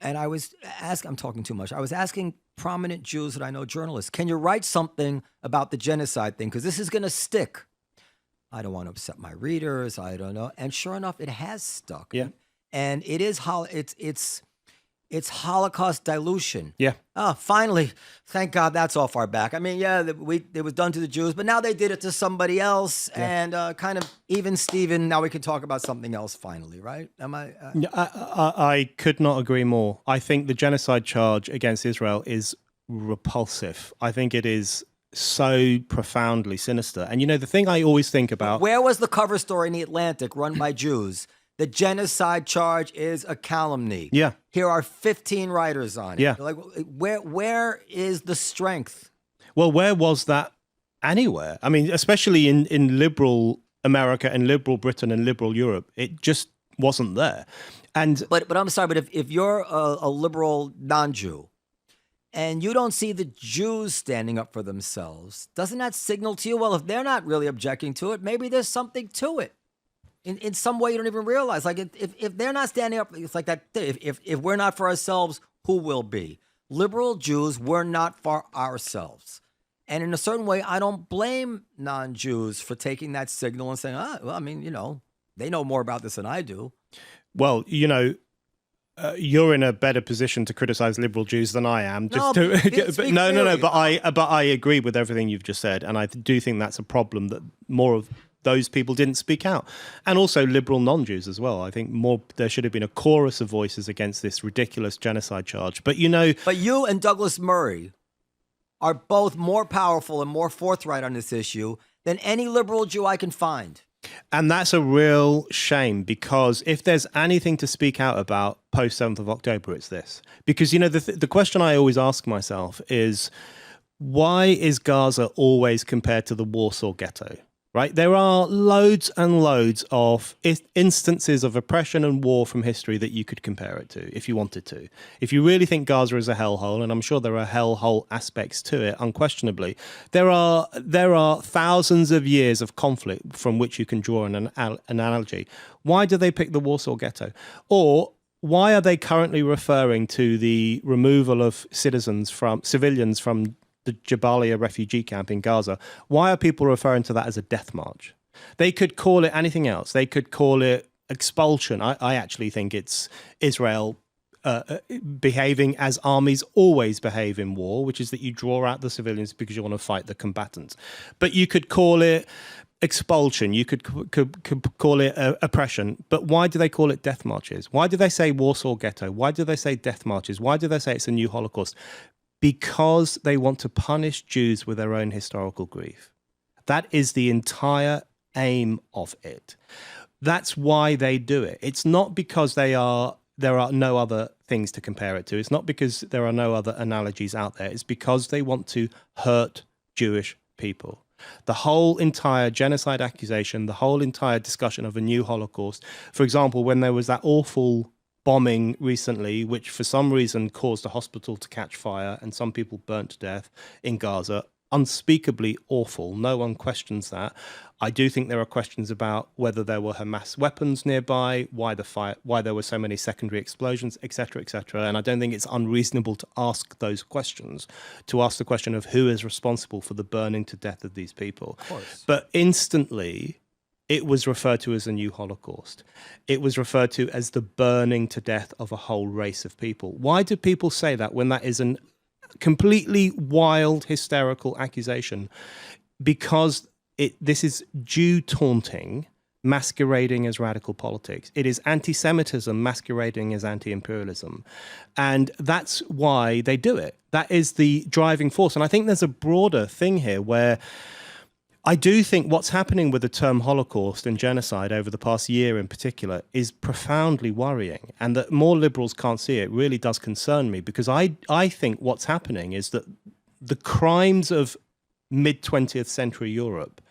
Speaker 1: And I was asking, I'm talking too much. I was asking prominent Jews that I know, journalists, can you write something about the genocide thing? Because this is going to stick. I don't want to upset my readers. I don't know. And sure enough, it has stuck.
Speaker 3: Yeah.
Speaker 1: And it is it's Holocaust dilution.
Speaker 3: Yeah.
Speaker 1: Oh, finally, thank God that's off our back. I mean, yeah, it was done to the Jews, but now they did it to somebody else, and kind of even Steven. Now we can talk about something else finally, right? Am I?
Speaker 3: I could not agree more. I think the genocide charge against Israel is repulsive. I think it is so profoundly sinister. And you know, the thing I always think about...
Speaker 1: Where was the cover story in the Atlantic run by Jews? The genocide charge is a calumny.
Speaker 3: Yeah.
Speaker 1: Here are 15 writers on it.
Speaker 3: Yeah.
Speaker 1: Like, where is the strength?
Speaker 3: Well, where was that anywhere? I mean, especially in liberal America and liberal Britain and liberal Europe, it just wasn't there. And
Speaker 1: But I'm sorry, but if you're a liberal non-Jew and you don't see the Jews standing up for themselves, doesn't that signal to you, well, if they're not really objecting to it, maybe there's something to it? In some way you don't even realize. Like if they're not standing up, it's like that. If we're not for ourselves, who will be? Liberal Jews, we're not for ourselves. And in a certain way, I don't blame non-Jews for taking that signal and saying, well, I mean, you know, they know more about this than I do.
Speaker 3: well, you know, you're in a better position to criticize liberal Jews than I am.
Speaker 1: No,
Speaker 3: But I agree with everything you've just said, and I do think that's a problem that more of those people didn't speak out. And also liberal non-Jews as well. I think there should have been a chorus of voices against this ridiculous genocide charge. But you know...
Speaker 1: But you and Douglas Murray are both more powerful and more forthright on this issue than any liberal Jew I can find.
Speaker 3: And that's a real shame, because if there's anything to speak out about post 7th of October, it's this. Because, you know, the question I always ask myself is, why is Gaza always compared to the Warsaw Ghetto? Right? There are loads and loads of instances of oppression and war from history that you could compare it to if you wanted to. If you really think Gaza is a hellhole, and I'm sure there are hellhole aspects to it, unquestionably, there are thousands of years of conflict from which you can draw an analogy. Why do they pick the Warsaw Ghetto? Or why are they currently referring to the removal of civilians from the Jabalia refugee camp in Gaza? Why are people referring to that as a death march? They could call it anything else. They could call it expulsion. I actually think it's Israel behaving as armies always behave in war, which is that you draw out the civilians because you want to fight the combatants. But you could call it expulsion. You could call it oppression. But why do they call it death marches? Why do they say Warsaw Ghetto? Why do they say death marches? Why do they say it's a new Holocaust? Because they want to punish Jews with their own historical grief. That is the entire aim of it. That's why they do it. It's not because there are no other things to compare it to. It's not because there are no other analogies out there. It's because they want to hurt Jewish people. The whole entire genocide accusation, the whole entire discussion of a new Holocaust. For example, when there was that awful bombing recently, which for some reason caused a hospital to catch fire and some people burnt to death in Gaza, unspeakably awful. No one questions that. I do think there are questions about whether there were Hamas weapons nearby, why there were so many secondary explosions, etc., etc. And I don't think it's unreasonable to ask those questions, to ask the question of who is responsible for the burning to death of these people.
Speaker 1: Of course.
Speaker 3: But instantly, it was referred to as a new Holocaust. It was referred to as the burning to death of a whole race of people. Why do people say that when that is a completely wild, hysterical accusation? because this is Jew taunting masquerading as radical politics. It is anti-Semitism masquerading as anti-imperialism. And that's why they do it. That is the driving force. And I think there's a broader thing here where I do think what's happening with the term Holocaust and genocide over the past year in particular is profoundly worrying. And that more liberals can't see it really does concern me, because I think what's happening is that the crimes of mid-20th century Europe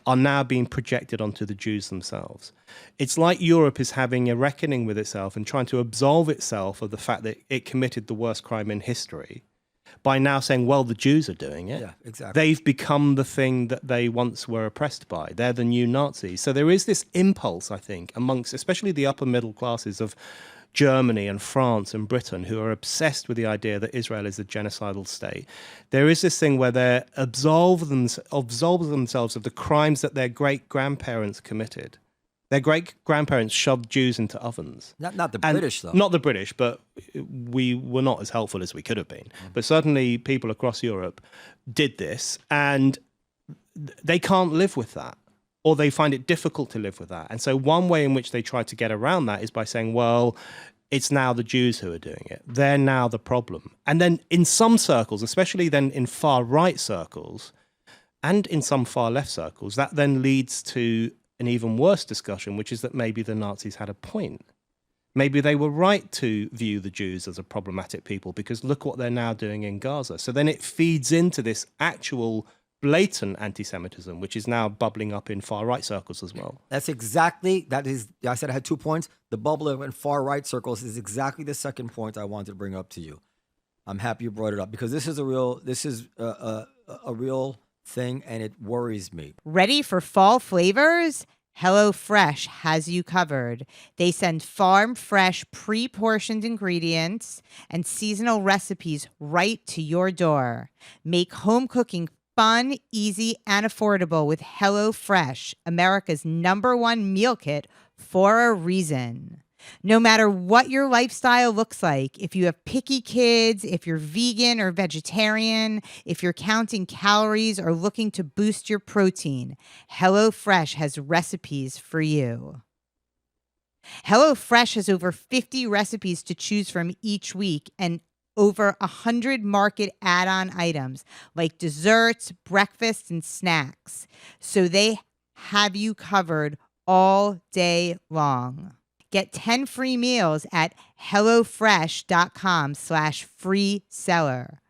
Speaker 3: are now being projected onto the Jews themselves. It's like Europe is having a reckoning with itself and trying to absolve itself of the fact that it committed the worst crime in history by now saying, well, the Jews are doing it.
Speaker 1: Yeah, exactly.
Speaker 3: They've become the thing that they once were oppressed by. They're the new Nazis. So there is this impulse, I think, amongst especially the upper middle classes of Germany and France and Britain, who are obsessed with the idea that Israel is a genocidal state. There is this thing where they absolve themselves of the crimes that their great-grandparents committed. Their great-grandparents shoved Jews into ovens.
Speaker 1: Not the British, though.
Speaker 3: Not the British, but we were not as helpful as we could have been. But certainly people across Europe did this, and they can't live with that, or they find it difficult to live with that. And so one way in which they try to get around that is by saying, well, it's now the Jews who are doing it. They're now the problem. And then in some circles, especially then in far-right circles, and in some far-left circles, that then leads to an even worse discussion, which is that maybe the Nazis had a point. Maybe they were right to view the Jews as a problematic people, because look what they're now doing in Gaza. So then it feeds into this actual blatant anti-Semitism, which is now bubbling up in far-right circles as well.
Speaker 1: I said I had 2 points. The bubble in far-right circles is exactly the second point I wanted to bring up to you. I'm happy you brought it up, because this is a real thing, and it worries me.
Speaker 2: Ready for fall flavors? HelloFresh has you covered. They send farm-fresh, pre-portioned ingredients and seasonal recipes right to your door. Make home cooking fun, easy, and affordable with HelloFresh, America's #1 meal kit, for a reason. No matter what your lifestyle looks like, if you have picky kids, if you're vegan or vegetarian, if you're counting calories or looking to boost your protein, HelloFresh has recipes for you. HelloFresh has over 50 recipes to choose from each week, and over 100 market add-on items like desserts, breakfasts, and snacks. So they have you covered all day long. Get 10 free meals at HelloFresh.com/free seller.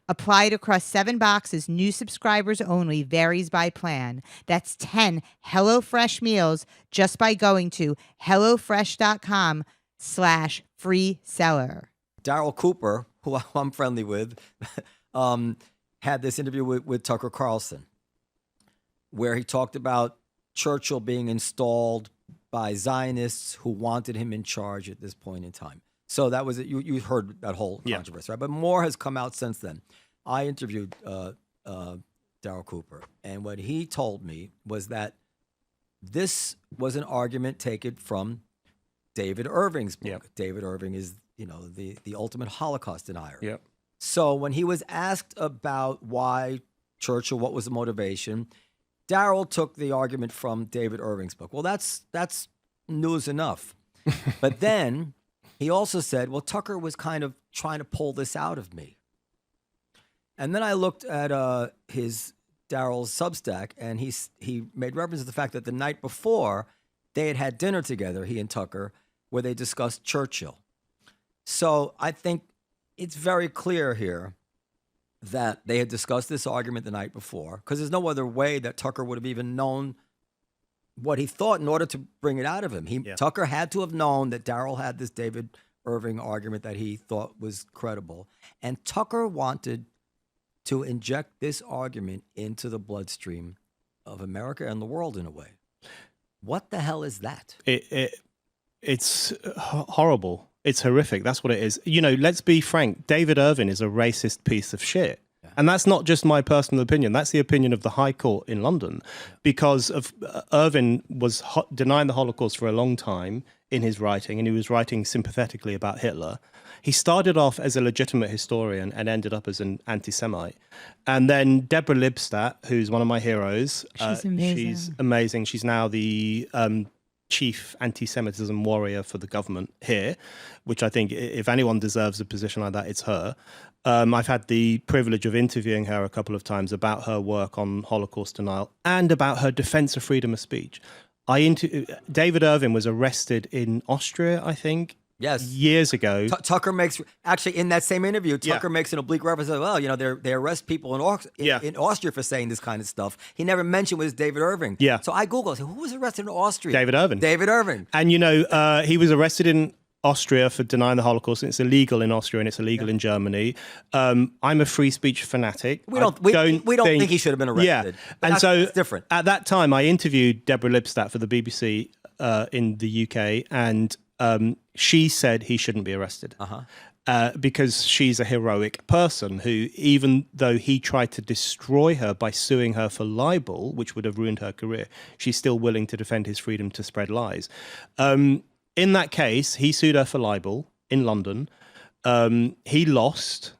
Speaker 2: Applied across 7 boxes, new subscribers only, varies by plan. That's 10 HelloFresh meals just by going to HelloFresh.com/free seller.
Speaker 1: Darryl Cooper, who I'm friendly with, had this interview with Tucker Carlson, where he talked about Churchill being installed by Zionists who wanted him in charge at this point in time. So that was it. You heard that whole controversy, right? But more has come out since then. I interviewed Darryl Cooper, and what he told me was that this was an argument taken from David Irving's book.
Speaker 3: Yep.
Speaker 1: David Irving is, the ultimate Holocaust denier.
Speaker 3: Yep.
Speaker 1: So when he was asked about why Churchill, what was the motivation, Darryl took the argument from David Irving's book. Well, that's news enough. But then he also said, well, Tucker was kind of trying to pull this out of me. And then I looked at Daryl's Substack, and he made reference to the fact that the night before they had dinner together, he and Tucker, where they discussed Churchill. So I think it's very clear here that they had discussed this argument the night before, because there's no other way that Tucker would have even known what he thought in order to bring it out of him. Tucker had to have known that Darryl had this David Irving argument that he thought was credible. And Tucker wanted to inject this argument into the bloodstream of America and the world in a way. What the hell is that?
Speaker 3: It's horrible. It's horrific. That's what it is. Let's be frank. David Irving is a racist piece of shit.
Speaker 1: Yeah.
Speaker 3: And that's not just my personal opinion. That's the opinion of the High Court in London, because of Irving was denying the Holocaust for a long time in his writing, and he was writing sympathetically about Hitler. He started off as a legitimate historian and ended up as an anti-Semite. And then Deborah Lipstadt, who's one of my heroes.
Speaker 2: She's amazing.
Speaker 3: She's amazing. She's now the chief anti-Semitism warrior for the government here, which I think if anyone deserves a position like that, it's her. I've had the privilege of interviewing her a couple of times about her work on Holocaust denial and about her defense of freedom of speech. David Irving was arrested in Austria, I think,
Speaker 1: Yes.
Speaker 3: years ago.
Speaker 1: Tucker makes, actually in that same interview, Tucker makes an oblique reference of, well, you know, they arrest people in Austria for saying this kind of stuff. He never mentioned was David Irving.
Speaker 3: Yeah.
Speaker 1: So I Googled, I said, who was arrested in Austria?
Speaker 3: David Irving.
Speaker 1: David Irving.
Speaker 3: And, you know, he was arrested in Austria for denying the Holocaust. It's illegal in Austria and it's illegal in Germany. I'm a free speech fanatic.
Speaker 1: We don't think he should have been arrested.
Speaker 3: Yeah.
Speaker 1: But
Speaker 3: And so
Speaker 1: it's different.
Speaker 3: At that time, I interviewed Deborah Lipstadt for the BBC in the UK, and she said he shouldn't be arrested. Because she's a heroic person who, even though he tried to destroy her by suing her for libel, which would have ruined her career, she's still willing to defend his freedom to spread lies. In that case, he sued her for libel in London. He lost,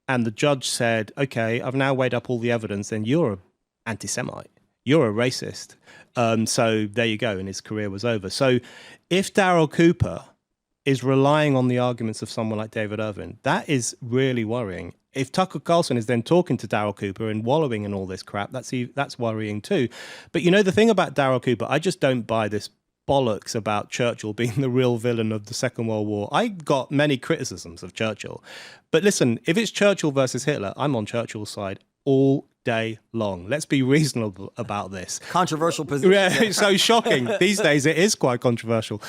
Speaker 3: and the judge said, okay, I've now weighed up all the evidence, then you're an anti-Semite. You're a racist. So there you go, and his career was over. So if Daryl Cooper is relying on the arguments of someone like David Irving, that is really worrying. If Tucker Carlson is then talking to Daryl Cooper and wallowing in all this crap, that's worrying too. But you know, the thing about Daryl Cooper, I just don't buy this bollocks about Churchill being the real villain of the Second World War. I got many criticisms of Churchill. But listen, if it's Churchill versus Hitler, I'm on Churchill's side all day long. Let's be reasonable about this.
Speaker 1: Controversial position.
Speaker 3: Yeah, it's so shocking. These days it is quite controversial.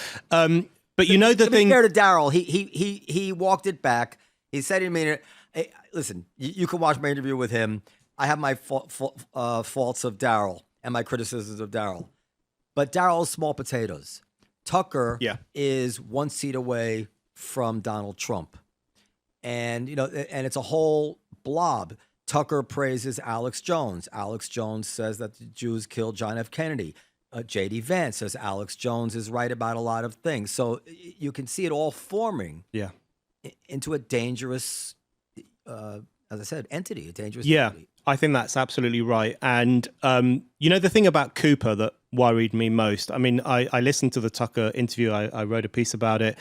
Speaker 3: But you know the thing.
Speaker 1: To be fair to Daryl, he walked it back. He said he made it. Hey, listen, you can watch my interview with him. I have my faults of Daryl and my criticisms of Daryl. But Daryl's small potatoes. Tucker is one seat away from Donald Trump. And, you know, and it's a whole blob. Tucker praises Alex Jones. Alex Jones says that the Jews killed John F. Kennedy. J.D. Vance says Alex Jones is right about a lot of things. So you can see it all forming into a dangerous, as I said, entity, a dangerous entity.
Speaker 3: I think that's absolutely right. And, you know, the thing about Cooper that worried me most, I mean, I listened to the Tucker interview. I wrote a piece about it.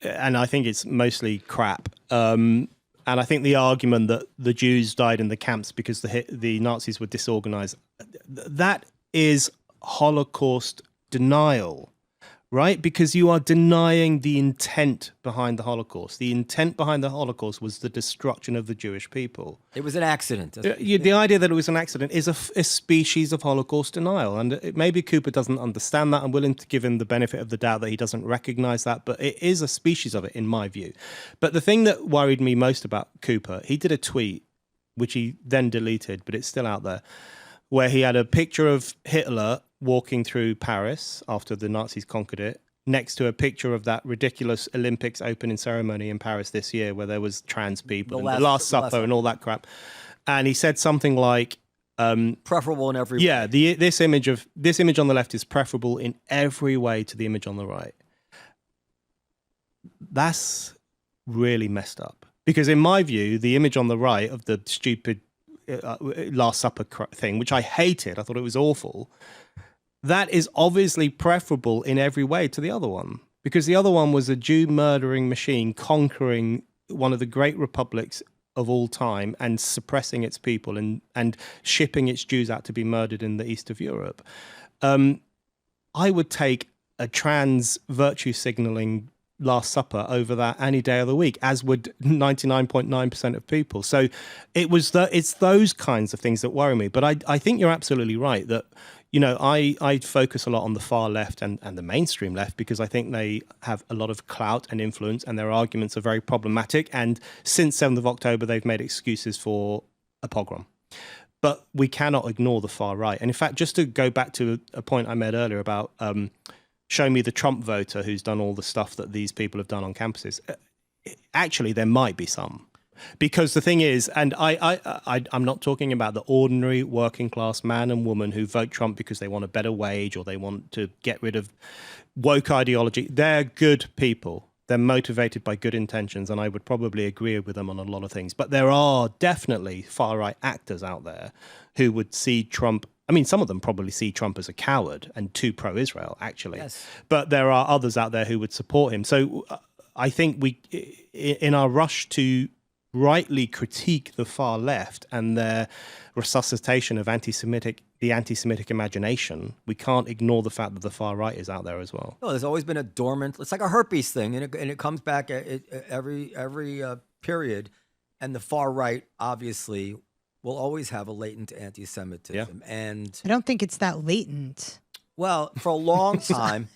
Speaker 3: And I think it's mostly crap. And I think the argument that the Jews died in the camps because the Nazis were disorganized, that is Holocaust denial, right? Because you are denying the intent behind the Holocaust. The intent behind the Holocaust was the destruction of the Jewish people.
Speaker 1: It was an accident.
Speaker 3: The idea that it was an accident is a species of Holocaust denial. And maybe Cooper doesn't understand that. I'm willing to give him the benefit of the doubt that he doesn't recognize that, but it is a species of it, in my view. But the thing that worried me most about Cooper, he did a tweet, which he then deleted, but it's still out there, where he had a picture of Hitler walking through Paris after the Nazis conquered it, next to a picture of that ridiculous Olympics opening ceremony in Paris this year where there was trans people, the Last Supper and all that crap. And he said something like,
Speaker 1: preferable in every way.
Speaker 3: Yeah, this image on the left is preferable in every way to the image on the right. That's really messed up. Because in my view, the image on the right of the stupid Last Supper thing, which I hated, I thought it was awful, that is obviously preferable in every way to the other one. Because the other one was a Jew murdering machine conquering one of the great republics of all time and suppressing its people and shipping its Jews out to be murdered in the east of Europe. I would take a trans virtue signaling Last Supper over that any day of the week, as would 99.9% of people. So it's those kinds of things that worry me. But I think you're absolutely right that, you know, I focus a lot on the far left and the mainstream left because I think they have a lot of clout and influence and their arguments are very problematic. And since 7th of October, they've made excuses for a pogrom. But we cannot ignore the far right. And in fact, just to go back to a point I made earlier about show me the Trump voter who's done all the stuff that these people have done on campuses. Actually, there might be some. Because the thing is, and I'm not talking about the ordinary working class man and woman who vote Trump because they want a better wage or they want to get rid of woke ideology. They're good people. They're motivated by good intentions, and I would probably agree with them on a lot of things. But there are definitely far-right actors out there who would see Trump. I mean, some of them probably see Trump as a coward and too pro-Israel, actually.
Speaker 1: Yes.
Speaker 3: But there are others out there who would support him. So I think we, in our rush to rightly critique the far left and their resuscitation of the anti-Semitic imagination, we can't ignore the fact that the far right is out there as well.
Speaker 1: No, there's always been a dormant. It's like a herpes thing, and it comes back every period. And the far right obviously will always have a latent anti-Semitism.
Speaker 3: Yeah.
Speaker 1: And
Speaker 2: I don't think it's that latent.
Speaker 1: well, for a long time,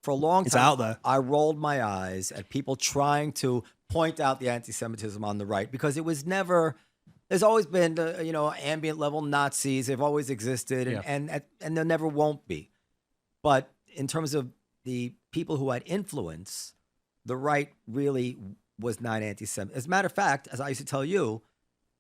Speaker 3: It's out there.
Speaker 1: I rolled my eyes at people trying to point out the anti-Semitism on the right because it was never. There's always been, ambient level Nazis. They've always existed, and there never won't be. But in terms of the people who had influence, the right really was not anti-Semitic. As a matter of fact, as I used to tell you,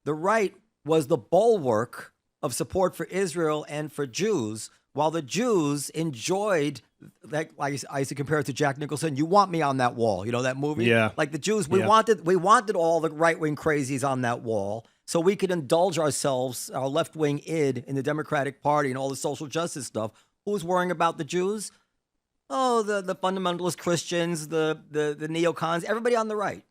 Speaker 1: the right was the bulwark of support for Israel and for Jews, while the Jews enjoyed, like I used to compare it to Jack Nicholson. You want me on that wall, that movie?
Speaker 3: Yeah.
Speaker 1: Like the Jews, we wanted all the right-wing crazies on that wall so we could indulge ourselves, our left-wing id in the Democratic Party and all the social justice stuff. Who was worrying about the Jews? Oh, the fundamentalist Christians, the neocons, everybody on the right.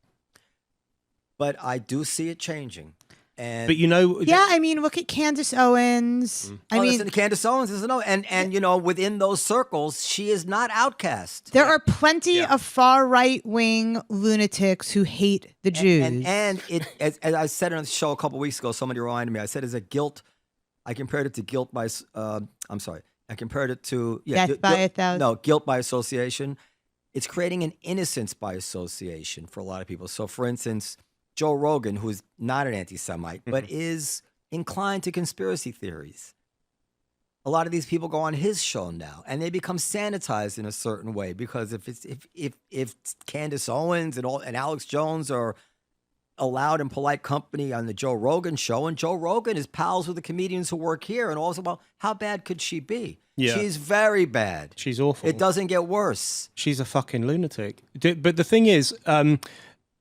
Speaker 1: But I do see it changing. And
Speaker 3: But
Speaker 2: Yeah, I mean, look at Candace Owens. I mean,
Speaker 1: listen, Candace Owens is and within those circles, she is not outcast.
Speaker 2: there are plenty of far right wing lunatics who hate the Jews.
Speaker 1: And it, as I said on the show a couple weeks ago, somebody reminded me. I said, "As a guilt," I compared it to guilt by. I'm sorry, I compared it to
Speaker 2: Death by a thousand.
Speaker 1: No, guilt by association. It's creating an innocence by association for a lot of people. So, for instance, Joe Rogan, who's not an anti-Semite, but is inclined to conspiracy theories. A lot of these people go on his show now, and they become sanitized in a certain way because if Candace Owens and Alex Jones are allowed in polite company on the Joe Rogan show, and Joe Rogan is pals with the comedians who work here, and also, well, how bad could she be?
Speaker 3: Yeah.
Speaker 1: She's very bad.
Speaker 3: she's awful.
Speaker 1: It doesn't get worse.
Speaker 3: She's a fucking lunatic. But the thing is,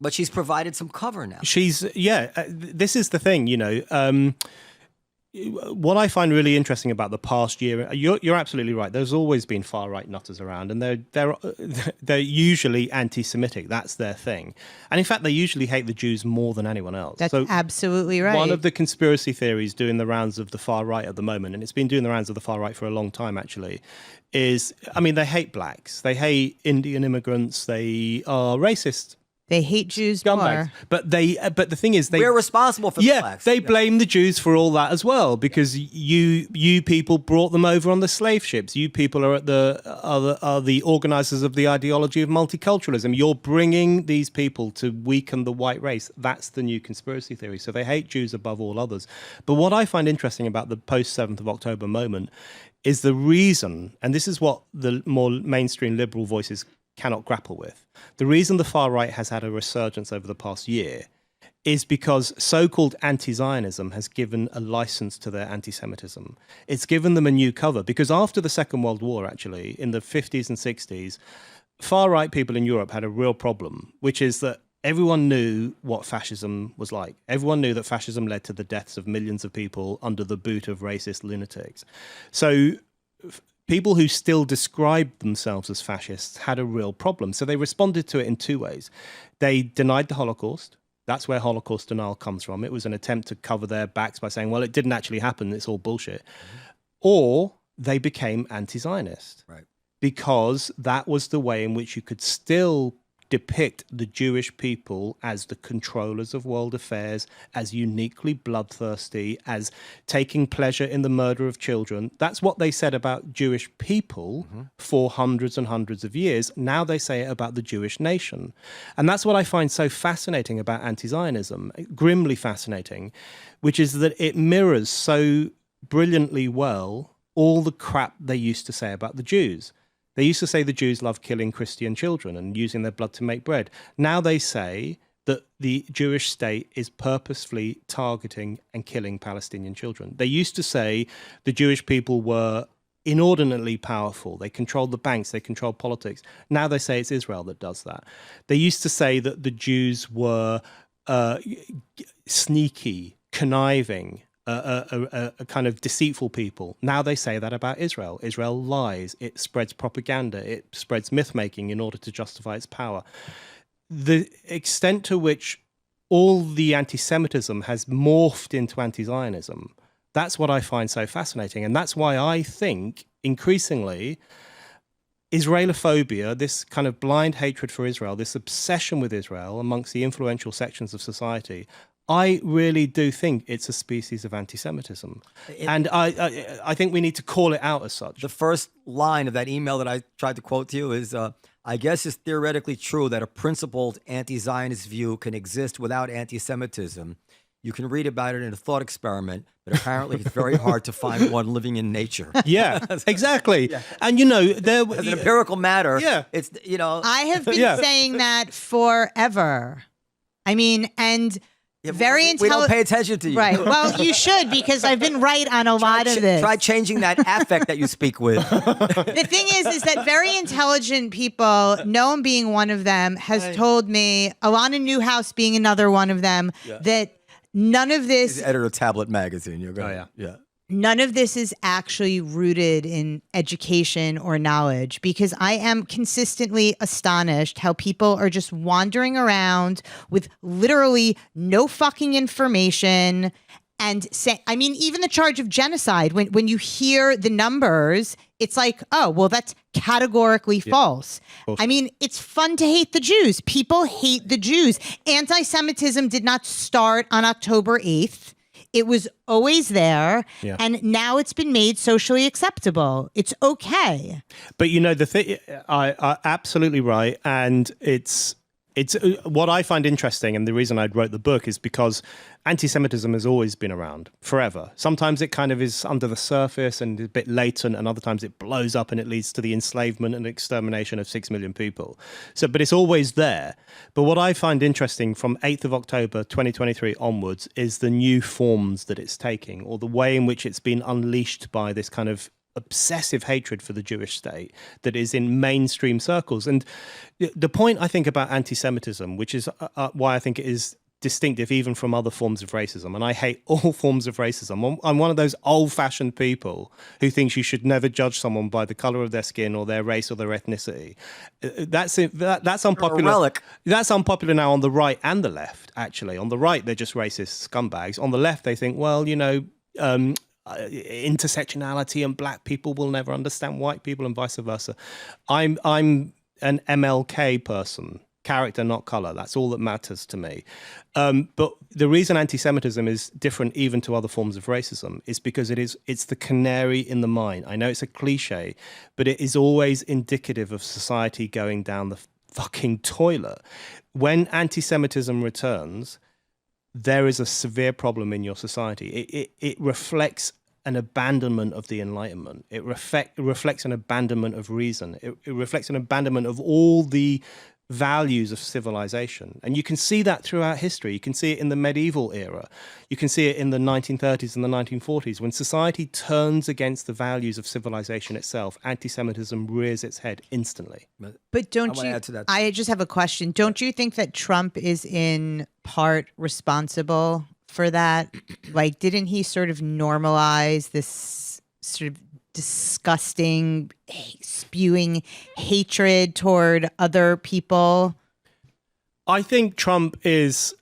Speaker 1: But she's provided some cover now.
Speaker 3: this is the thing, what I find really interesting about the past year, you're absolutely right. There's always been far right nutters around, and they're usually anti-Semitic. That's their thing, and in fact, they usually hate the Jews more than anyone else.
Speaker 2: That's absolutely right.
Speaker 3: One of the conspiracy theories doing the rounds of the far right at the moment, and it's been doing the rounds of the far right for a long time actually, is they hate blacks, they hate Indian immigrants, they are racist.
Speaker 2: They hate Jews
Speaker 3: Scumbags.
Speaker 2: more.
Speaker 3: But the thing is,
Speaker 1: We're responsible for the blacks.
Speaker 3: they blame the Jews for all that as well because you people brought them over on the slave ships. You people are the organizers of the ideology of multiculturalism. You're bringing these people to weaken the white race. That's the new conspiracy theory. So they hate Jews above all others. But what I find interesting about the post 7th of October moment is the reason, and this is what the more mainstream liberal voices cannot grapple with. The reason the far right has had a resurgence over the past year is because so-called anti-Zionism has given a license to their anti-Semitism. It's given them a new cover because after the Second World War, actually, in the 50s and 60s, far-right people in Europe had a real problem, which is that everyone knew what fascism was like. Everyone knew that fascism led to the deaths of millions of people under the boot of racist lunatics. So people who still described themselves as fascists had a real problem. So they responded to it in two ways. They denied the Holocaust. That's where Holocaust denial comes from. It was an attempt to cover their backs by saying, well, it didn't actually happen. It's all bullshit. Or they became anti-Zionist.
Speaker 1: Right.
Speaker 3: Because that was the way in which you could still depict the Jewish people as the controllers of world affairs, as uniquely bloodthirsty, as taking pleasure in the murder of children. That's what they said about Jewish people for hundreds and hundreds of years. Now they say it about the Jewish nation. And that's what I find so fascinating about anti-Zionism, grimly fascinating, which is that it mirrors so brilliantly well all the crap they used to say about the Jews. They used to say the Jews love killing Christian children and using their blood to make bread. Now they say that the Jewish state is purposefully targeting and killing Palestinian children. They used to say the Jewish people were inordinately powerful. They controlled the banks, they controlled politics. Now they say it's Israel that does that. They used to say that the Jews were sneaky, conniving, a kind of deceitful people. Now they say that about Israel. Israel lies. It spreads propaganda. It spreads myth-making in order to justify its power. The extent to which all the anti-Semitism has morphed into anti-Zionism, that's what I find so fascinating. And that's why I think, increasingly, Israelophobia, this kind of blind hatred for Israel, this obsession with Israel amongst the influential sections of society, I really do think it's a species of anti-Semitism. And I think we need to call it out as such.
Speaker 1: The first line of that email that I tried to quote to you is, I guess it's theoretically true that a principled anti-Zionist view can exist without anti-Semitism. You can read about it in a thought experiment, but apparently it's very hard to find one living in nature.
Speaker 3: Yeah, exactly. Yeah. And, you know, there
Speaker 1: as an empirical matter,
Speaker 3: yeah.
Speaker 1: It's, you know.
Speaker 2: I have been saying that forever. I mean, and very intelligent.
Speaker 1: We don't pay attention to you.
Speaker 2: Right. Well, you should, because I've been right on a lot of this.
Speaker 1: Try changing that affect that you speak with.
Speaker 2: The thing is that very intelligent people, Noam being one of them, has told me, Alana Newhouse being another one of them, that none of this...
Speaker 1: He's the editor of Tablet Magazine. You're going, yeah.
Speaker 2: None of this is actually rooted in education or knowledge, because I am consistently astonished how people are just wandering around with literally no fucking information and say, I mean, even the charge of genocide, when you hear the numbers, it's like, oh, well, that's categorically false. I mean, it's fun to hate the Jews. People hate the Jews. Anti-Semitism did not start on October 8th. It was always there, and now it's been made socially acceptable. It's okay.
Speaker 3: But, you know, the thing, I absolutely right, and it's what I find interesting, and the reason I wrote the book is because anti-Semitism has always been around forever. Sometimes it kind of is under the surface and a bit latent, and other times it blows up and it leads to the enslavement and extermination of 6 million people. So, but it's always there. But what I find interesting from 8th of October 2023 onwards is the new forms that it's taking, or the way in which it's been unleashed by this kind of obsessive hatred for the Jewish state that is in mainstream circles. And the point I think about anti-Semitism, which is why I think it is distinctive even from other forms of racism, and I hate all forms of racism. I'm one of those old-fashioned people who thinks you should never judge someone by the color of their skin or their race or their ethnicity. That's unpopular.
Speaker 1: Relic.
Speaker 3: That's unpopular now on the right and the left, actually. On the right, they're just racist scumbags. On the left, they think, well, you know, intersectionality and black people will never understand white people and vice versa. I'm an MLK person, character, not color. That's all that matters to me. But the reason anti-Semitism is different even to other forms of racism is because it's the canary in the mine. I know it's a cliche, but it is always indicative of society going down the fucking toilet. When anti-Semitism returns, there is a severe problem in your society. It reflects an abandonment of the Enlightenment. It reflects an abandonment of reason. It reflects an abandonment of all the values of civilization. And you can see that throughout history. You can see it in the medieval era. You can see it in the 1930s and the 1940s. When society turns against the values of civilization itself, anti-Semitism rears its head instantly.
Speaker 2: But don't you, I just have a question. Don't you think that Trump is in part responsible for that? Like, didn't he sort of normalize this sort of disgusting, spewing hatred toward other people?
Speaker 3: I think Trump is...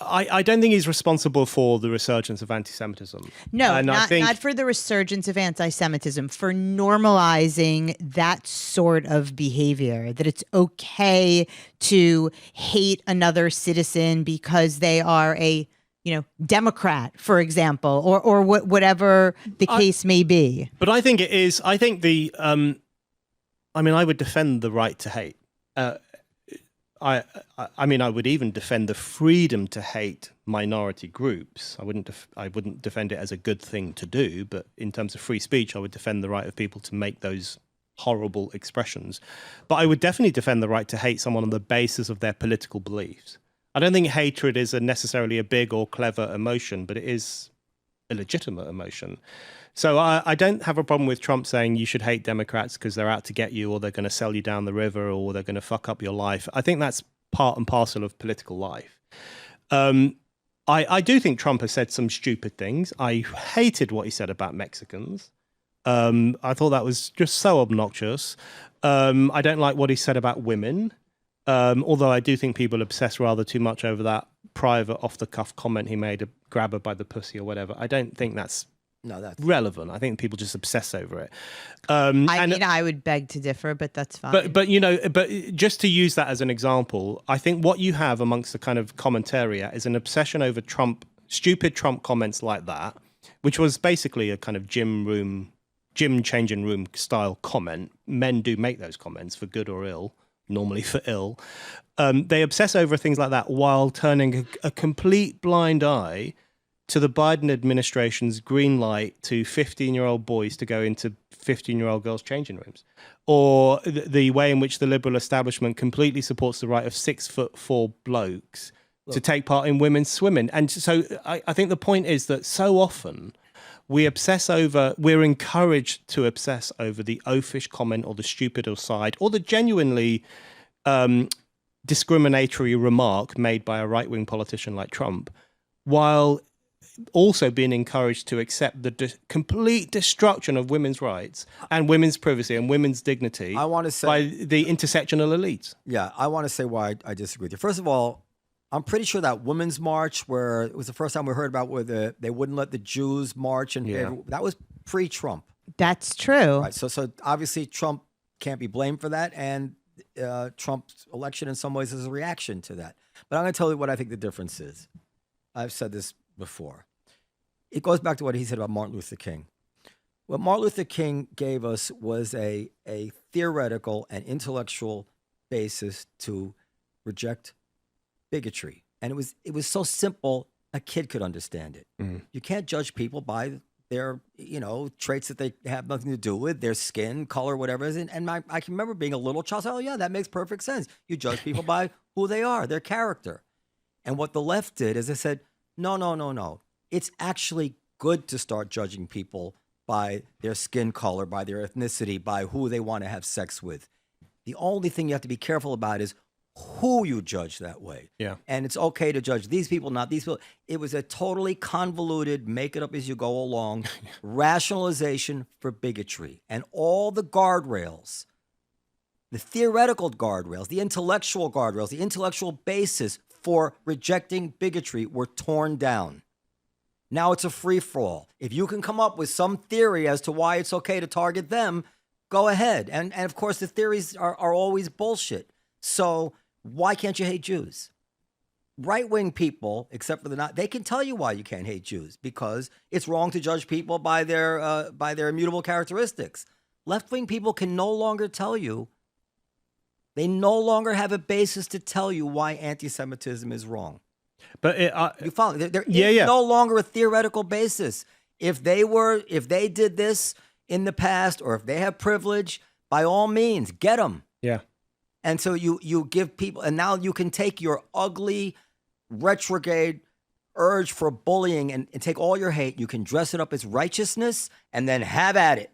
Speaker 3: I don't think he's responsible for the resurgence of anti-Semitism.
Speaker 2: No, and not for the resurgence of anti-Semitism, for normalizing that sort of behavior, that it's okay to hate another citizen because they are a, you know, Democrat, for example, or whatever the case may be.
Speaker 3: But I think it is, I think the, I mean, I would defend the right to hate. I mean, I would even defend the freedom to hate minority groups. I wouldn't defend it as a good thing to do, but in terms of free speech, I would defend the right of people to make those horrible expressions. But I would definitely defend the right to hate someone on the basis of their political beliefs. I don't think hatred is necessarily a big or clever emotion, but it is a legitimate emotion. So I don't have a problem with Trump saying you should hate Democrats because they're out to get you, or they're going to sell you down the river, or they're going to fuck up your life. I think that's part and parcel of political life. I do think Trump has said some stupid things. I hated what he said about Mexicans. I thought that was just so obnoxious. I don't like what he said about women, although I do think people obsess rather too much over that private off-the-cuff comment he made, grab her by the pussy or whatever. I don't think that's relevant. I think people just obsess over it.
Speaker 2: I would beg to differ, but that's fine.
Speaker 3: But just to use that as an example, I think what you have amongst the kind of commentariat is an obsession over stupid Trump comments like that, which was basically a kind of gym changing room style comment. Men do make those comments for good or ill, normally for ill. They obsess over things like that while turning a complete blind eye to the Biden administration's green light to 15-year-old boys to go into 15-year-old girls' changing rooms, or the way in which the liberal establishment completely supports the right of 6'4" blokes to take part in women's swimming. And so I think the point is that so often we're encouraged to obsess over the oafish comment or the stupid aside or the genuinely discriminatory remark made by a right-wing politician like Trump, while also being encouraged to accept the complete destruction of women's rights and women's privacy and women's dignity by the intersectional elites.
Speaker 1: Yeah, I want to say why I disagree with you. First of all, I'm pretty sure that Women's March, where it was the first time we heard about where they wouldn't let the Jews march, and that was pre-Trump.
Speaker 2: That's true.
Speaker 1: Right. So obviously Trump can't be blamed for that, and Trump's election in some ways is a reaction to that. But I'm going to tell you what I think the difference is. I've said this before. It goes back to what he said about Martin Luther King. What Martin Luther King gave us was a theoretical and intellectual basis to reject bigotry. And it was so simple, a kid could understand it. Mm. You can't judge people by their, traits that they have nothing to do with, their skin, color, whatever it is. And I can remember being a little child saying, oh yeah, that makes perfect sense. You judge people by who they are, their character. And what the left did is they said, no. It's actually good to start judging people by their skin color, by their ethnicity, by who they want to have sex with. The only thing you have to be careful about is who you judge that way.
Speaker 3: Yeah.
Speaker 1: And it's okay to judge these people, not these people. It was a totally convoluted, make it up as you go along, rationalization for bigotry. And all the guardrails, the theoretical guardrails, the intellectual guardrails, the intellectual basis for rejecting bigotry were torn down. Now it's a free-for-all. If you can come up with some theory as to why it's okay to target them, go ahead. And of course, the theories are always bullshit. So why can't you hate Jews? Right-wing people, except for they can tell you why you can't hate Jews, because it's wrong to judge people by their immutable characteristics. Left-wing people can no longer tell you. They no longer have a basis to tell you why anti-Semitism is wrong.
Speaker 3: But
Speaker 1: you follow? There is no longer a theoretical basis. If they did this in the past, or if they have privilege, by all means, get them.
Speaker 3: Yeah.
Speaker 1: And so you give people, and now you can take your ugly, retrograde urge for bullying and take all your hate. You can dress it up as righteousness, and then have at it.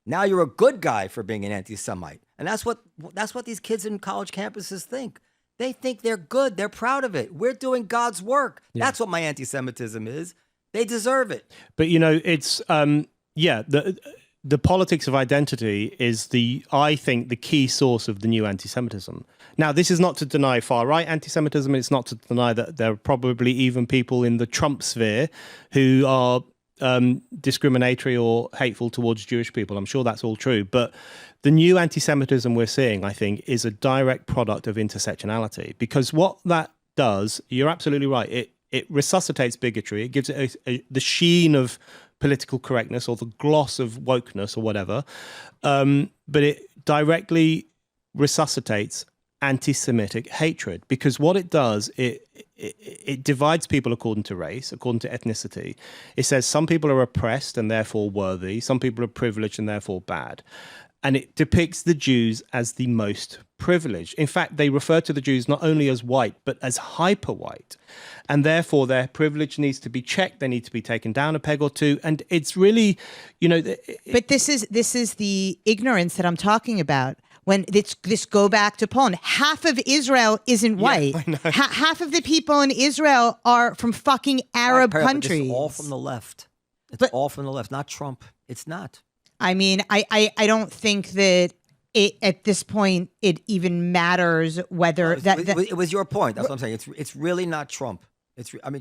Speaker 1: Now you're a good guy for being an anti-Semite, and that's what these kids in college campuses think. They think they're good. They're proud of it. We're doing God's work. Yeah. That's what my anti-Semitism is. They deserve it.
Speaker 3: But, it's, the politics of identity is I think, the key source of the new anti-Semitism. Now, this is not to deny far-right anti-Semitism. It's not to deny that there are probably even people in the Trump sphere who are discriminatory or hateful towards Jewish people. I'm sure that's all true. But the new anti-Semitism we're seeing, I think, is a direct product of intersectionality. Because what that does, you're absolutely right, it resuscitates bigotry. It gives it the sheen of political correctness or the gloss of wokeness or whatever. But it directly resuscitates anti-Semitic hatred, because what it does, it divides people according to race, according to ethnicity. It says some people are oppressed and therefore worthy, some people are privileged and therefore bad. And it depicts the Jews as the most privileged. In fact, they refer to the Jews not only as white, but as hyper white. And therefore, their privilege needs to be checked. They need to be taken down a peg or two. And it's really,
Speaker 2: But this is the ignorance that I'm talking about. When this go back to Poland, half of Israel isn't white. Half of the people in Israel are from fucking Arab countries.
Speaker 1: It's all from the left. It's all from the left, not Trump. It's not.
Speaker 2: I mean, I don't think that at this point it even matters whether
Speaker 1: it was your point. That's what I'm saying. It's really not Trump.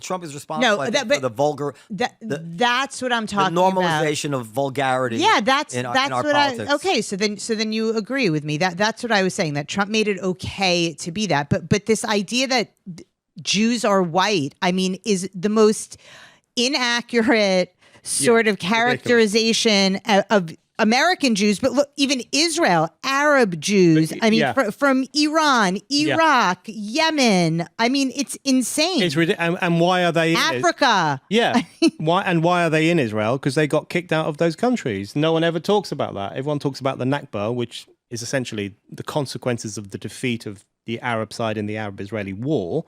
Speaker 1: Trump is responsible for the vulgar.
Speaker 2: That's what I'm talking
Speaker 1: about. The
Speaker 2: about.
Speaker 1: normalization of vulgarity.
Speaker 2: Yeah, that's
Speaker 1: in our
Speaker 2: what
Speaker 1: politics.
Speaker 2: Okay, so then you agree with me. That's what I was saying. That Trump made it okay to be that. But this idea that Jews are white, is the most inaccurate sort of characterization of American Jews, but look, even Israel, Arab Jews. From Iran, Iraq, Yemen. It's insane.
Speaker 3: It's ridiculous. And why are they in
Speaker 2: Africa?
Speaker 3: Why are they in Israel? Because they got kicked out of those countries. No one ever talks about that. Everyone talks about the Nakba, which is essentially the consequences of the defeat of the Arab side in the Arab-Israeli war.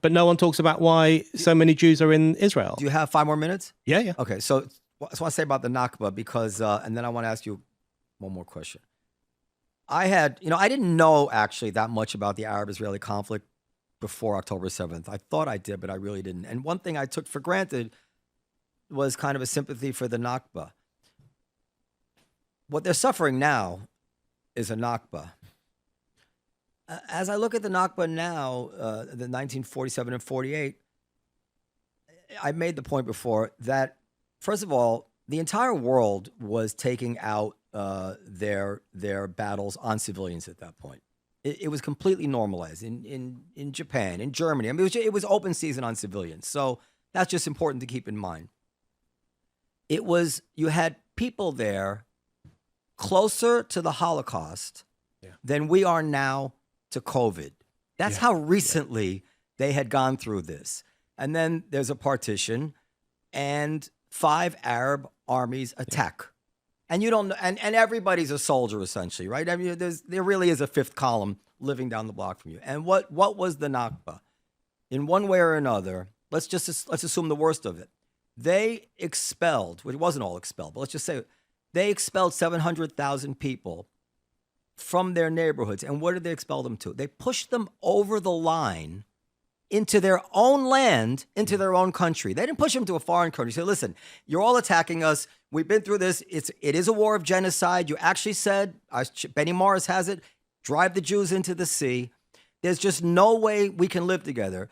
Speaker 3: But no one talks about why so many Jews are in Israel.
Speaker 1: Do you have 5 more minutes?
Speaker 3: Yeah.
Speaker 1: Okay, so I just want to say about the Nakba because, and then I want to ask you one more question. I didn't know actually that much about the Arab-Israeli conflict before October 7th. I thought I did, but I really didn't. And one thing I took for granted was kind of a sympathy for the Nakba. What they're suffering now is a Nakba. As I look at the Nakba now, the 1947 and 48, I made the point before that, first of all, the entire world was taking out their battles on civilians at that point. It was completely normalized in Japan, in Germany. It was open season on civilians. So that's just important to keep in mind. You had people there closer to the Holocaust than we are now to COVID. That's how recently they had gone through this. And then there's a partition and 5 Arab armies attack. And you don't know, and everybody's a soldier essentially, right? There really is a 5th column living down the block from you. And what was the Nakba? In one way or another, let's assume the worst of it. They expelled, well, it wasn't all expelled, but let's just say they expelled 700,000 people from their neighborhoods. And what did they expel them to? They pushed them over the line into their own land, into their own country. They didn't push them to a foreign country. Say, listen, you're all attacking us. We've been through this. It is a war of genocide. You actually said, Benny Morris has it, drive the Jews into the sea. There's just no way we can live together.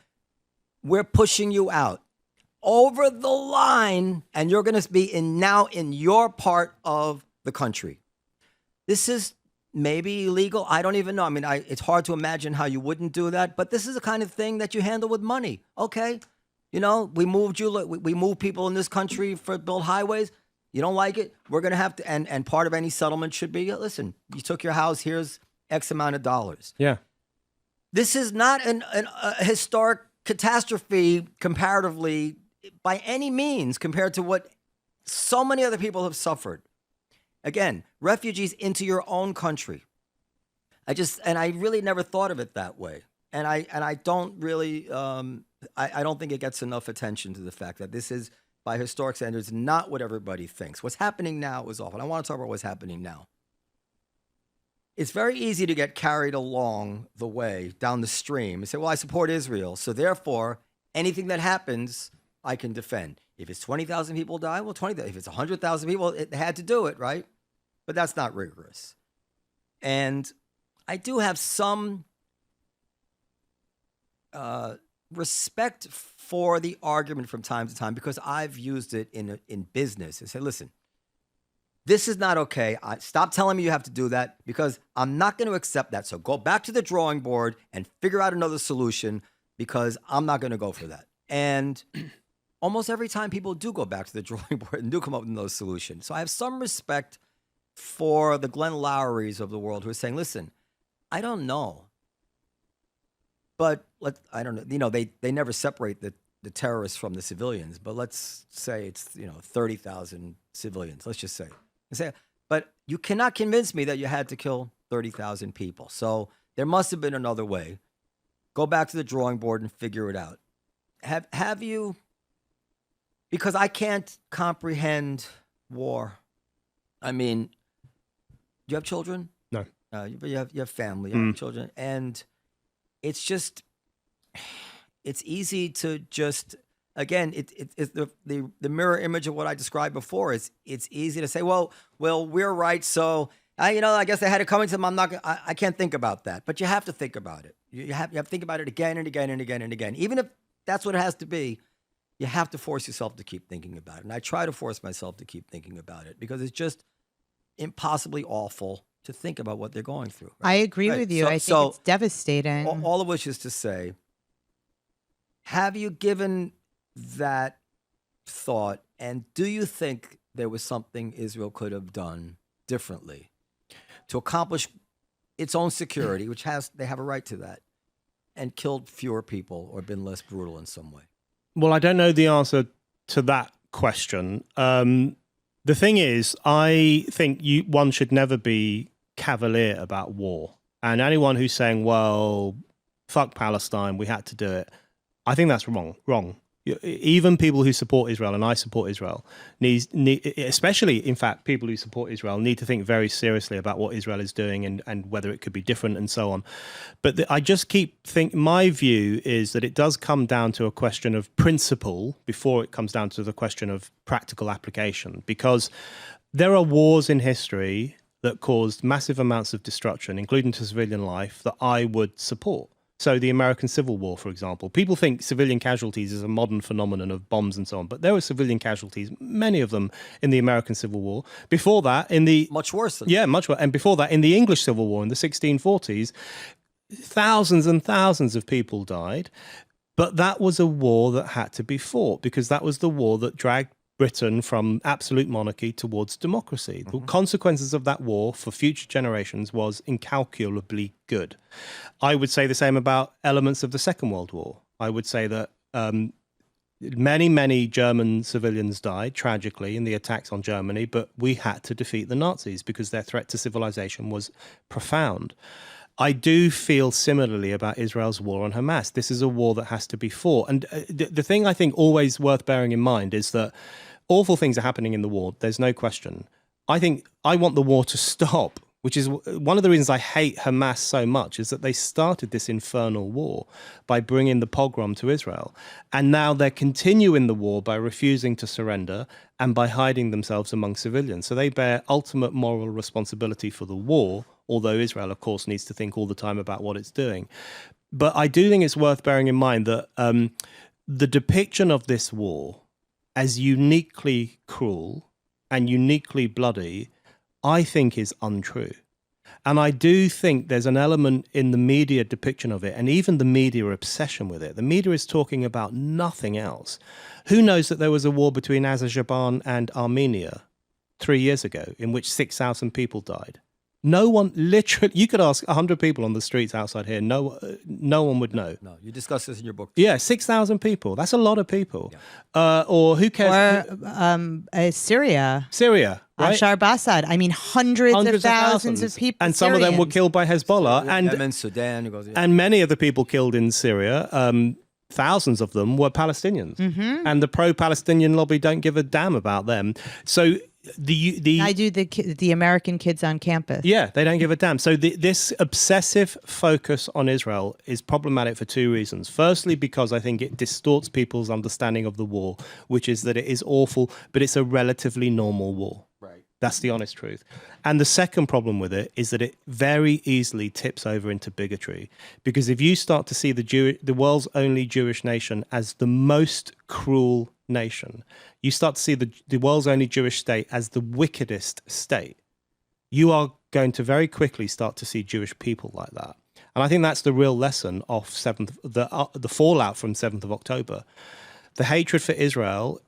Speaker 1: We're pushing you out over the line, and you're going to be now in your part of the country. This is maybe illegal. I don't even know. It's hard to imagine how you wouldn't do that, but this is the kind of thing that you handle with money. Okay. We moved people in this country to build highways. You don't like it? We're going to have to, and part of any settlement should be, listen, you took your house, here's X amount of dollars.
Speaker 3: Yeah.
Speaker 1: This is not a historic catastrophe comparatively by any means compared to what so many other people have suffered. Again, refugees into your own country. I really never thought of it that way. And I don't really, I don't think it gets enough attention to the fact that this is, by historic standards, not what everybody thinks. What's happening now is awful. I want to talk about what's happening now. It's very easy to get carried along the way, down the stream, and say, well, I support Israel, so therefore, anything that happens, I can defend. If it's 20,000 people die, well, 20,000. If it's 100,000 people, it had to do it, right? But that's not rigorous. And I do have some respect for the argument from time to time because I've used it in business and say, listen, this is not okay. Stop telling me you have to do that because I'm not going to accept that. So go back to the drawing board and figure out another solution because I'm not going to go for that. And almost every time people do go back to the drawing board and do come up with another solution. So I have some respect for the Glenn Lowerys of the world who are saying, listen, I don't know. But I don't know. They never separate the terrorists from the civilians. But let's say it's 30,000 civilians. Let's just say, But you cannot convince me that you had to kill 30,000 people. So there must have been another way. Go back to the drawing board and figure it out. Have you? Because I can't comprehend war. I mean, do you have children?
Speaker 3: No.
Speaker 1: But you have family, you have children, and it's just, it's easy to just, again, it's the mirror image of what I described before. It's easy to say, well, we're right, so I guess they had it coming to them. I can't think about that, but you have to think about it. You have to think about it again and again and again and again, even if that's what it has to be. You have to force yourself to keep thinking about it, and I try to force myself to keep thinking about it because it's just impossibly awful to think about what they're going through. Right?
Speaker 2: I agree with you. I think it's devastating.
Speaker 1: All of which is to say, have you given that thought, and do you think there was something Israel could have done differently to accomplish its own security, which they have a right to that, and killed fewer people or been less brutal in some way?
Speaker 3: Well, I don't know the answer to that question. The thing is, I think one should never be cavalier about war. And anyone who's saying, well, fuck Palestine, we had to do it, I think that's wrong. Even people who support Israel, and I support Israel, especially, in fact, people who support Israel need to think very seriously about what Israel is doing and whether it could be different and so on. But I just my view is that it does come down to a question of principle before it comes down to the question of practical application, because there are wars in history that caused massive amounts of destruction, including to civilian life, that I would support. So the American Civil War, for example, people think civilian casualties is a modern phenomenon of bombs and so on, but there were civilian casualties, many of them in the American Civil War. Before that,
Speaker 1: much worse.
Speaker 3: Much worse. And before that, in the English Civil War in the 1640s, thousands and thousands of people died. But that was a war that had to be fought because that was the war that dragged Britain from absolute monarchy towards democracy. The consequences of that war for future generations was incalculably good. I would say the same about elements of the Second World War. I would say that many, many German civilians died tragically in the attacks on Germany, but we had to defeat the Nazis because their threat to civilization was profound. I do feel similarly about Israel's war on Hamas. This is a war that has to be fought. And the thing I think always worth bearing in mind is that awful things are happening in the war. There's no question. I think I want the war to stop, which is one of the reasons I hate Hamas so much, is that they started this infernal war by bringing the pogrom to Israel. And now they're continuing the war by refusing to surrender and by hiding themselves among civilians. So they bear ultimate moral responsibility for the war, although Israel, of course, needs to think all the time about what it's doing. But I do think it's worth bearing in mind that the depiction of this war as uniquely cruel and uniquely bloody, I think is untrue. And I do think there's an element in the media depiction of it, and even the media obsession with it. The media is talking about nothing else. Who knows that there was a war between Azerbaijan and Armenia 3 years ago in which 6,000 people died? No one, literally, you could ask 100 people on the streets outside here, no one would know.
Speaker 1: No, you discuss this in your book.
Speaker 3: Yeah, 6,000 people. That's a lot of people. Yeah. Or who cares?
Speaker 2: Or Syria.
Speaker 3: Syria, right?
Speaker 2: Bashar al-Assad. I mean, hundreds of thousands of people.
Speaker 3: And some of them were killed by Hezbollah.
Speaker 1: Yemen, Sudan.
Speaker 3: And many of the people killed in Syria, thousands of them were Palestinians. And the pro-Palestinian lobby don't give a damn about them. So I do the American kids on campus. Yeah, they don't give a damn. So this obsessive focus on Israel is problematic for two reasons. Firstly, because I think it distorts people's understanding of the war, which is that it is awful, but it's a relatively normal war. Right. That's the honest truth. And the second problem with it is that it very easily tips over into bigotry. Because if you start to see the world's only Jewish nation as the most cruel nation, you start to see the world's only Jewish state as the wickedest state, you are going to very quickly start to see Jewish people like that. And I think that's the real lesson of the fallout from 7th of October. The hatred for Israel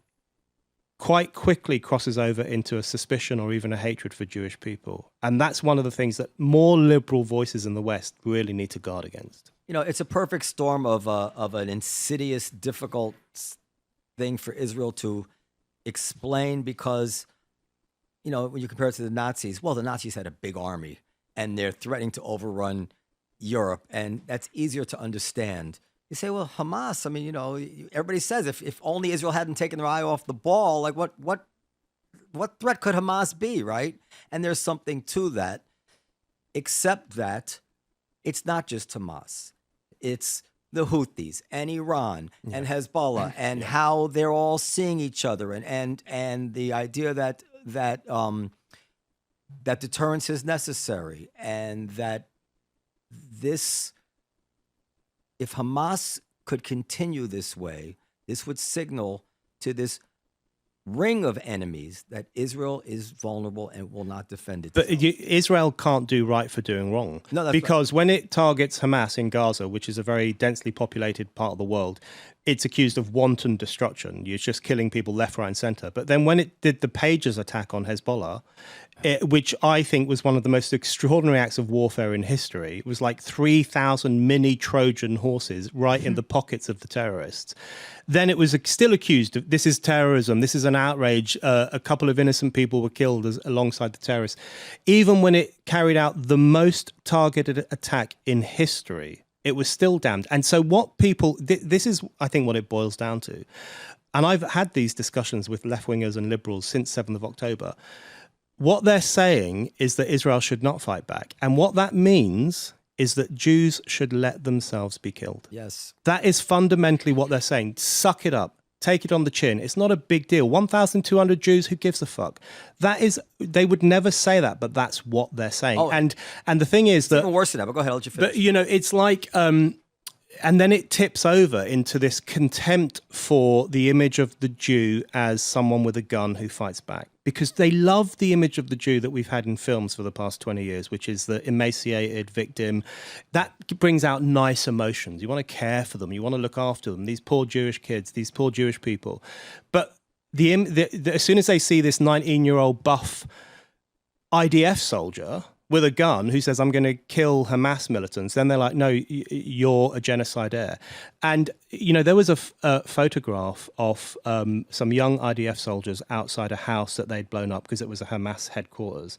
Speaker 3: quite quickly crosses over into a suspicion or even a hatred for Jewish people. And that's one of the things that more liberal voices in the West really need to guard against.
Speaker 1: It's a perfect storm of an insidious, difficult thing for Israel to explain, because when you compare it to the Nazis, well, the Nazis had a big army and they're threatening to overrun Europe, and that's easier to understand. You say, well, Hamas, I mean, everybody says if only Israel hadn't taken their eye off the ball, like what threat could Hamas be, right? And there's something to that, except that it's not just Hamas. It's the Houthis and Iran and Hezbollah and how they're all seeing each other, and the idea that deterrence is necessary, and that if Hamas could continue this way, this would signal to this ring of enemies that Israel is vulnerable and will not defend itself.
Speaker 3: But Israel can't do right for doing wrong.
Speaker 1: No, that's
Speaker 3: because when it targets Hamas in Gaza, which is a very densely populated part of the world, it's accused of wanton destruction. You're just killing people left, right, and center. But then when it did the Pages attack on Hezbollah, which I think was one of the most extraordinary acts of warfare in history, it was like 3,000 mini Trojan horses right in the pockets of the terrorists. Then it was still accused of, this is terrorism, this is an outrage, a couple of innocent people were killed alongside the terrorists. Even when it carried out the most targeted attack in history, it was still damned. And so what people, this is, I think, what it boils down to. And I've had these discussions with left-wingers and liberals since 7th of October. What they're saying is that Israel should not fight back. And what that means is that Jews should let themselves be killed.
Speaker 1: Yes.
Speaker 3: That is fundamentally what they're saying. Suck it up. Take it on the chin. It's not a big deal. 1,200 Jews, who gives a fuck? That is, they would never say that, but that's what they're saying.
Speaker 1: Oh,
Speaker 3: and the thing is that...
Speaker 1: It's even worse than that, but go ahead, I'll let you finish.
Speaker 3: But, it's like... and then it tips over into this contempt for the image of the Jew as someone with a gun who fights back. Because they love the image of the Jew that we've had in films for the past 20 years, which is the emaciated victim. That brings out nice emotions. You want to care for them. You want to look after them. These poor Jewish kids, these poor Jewish people. But as soon as they see this 19-year-old buff IDF soldier with a gun who says, I'm going to kill Hamas militants, then they're like, no, you're a genocide heir. And, there was a photograph of some young IDF soldiers outside a house that they'd blown up because it was a Hamas headquarters.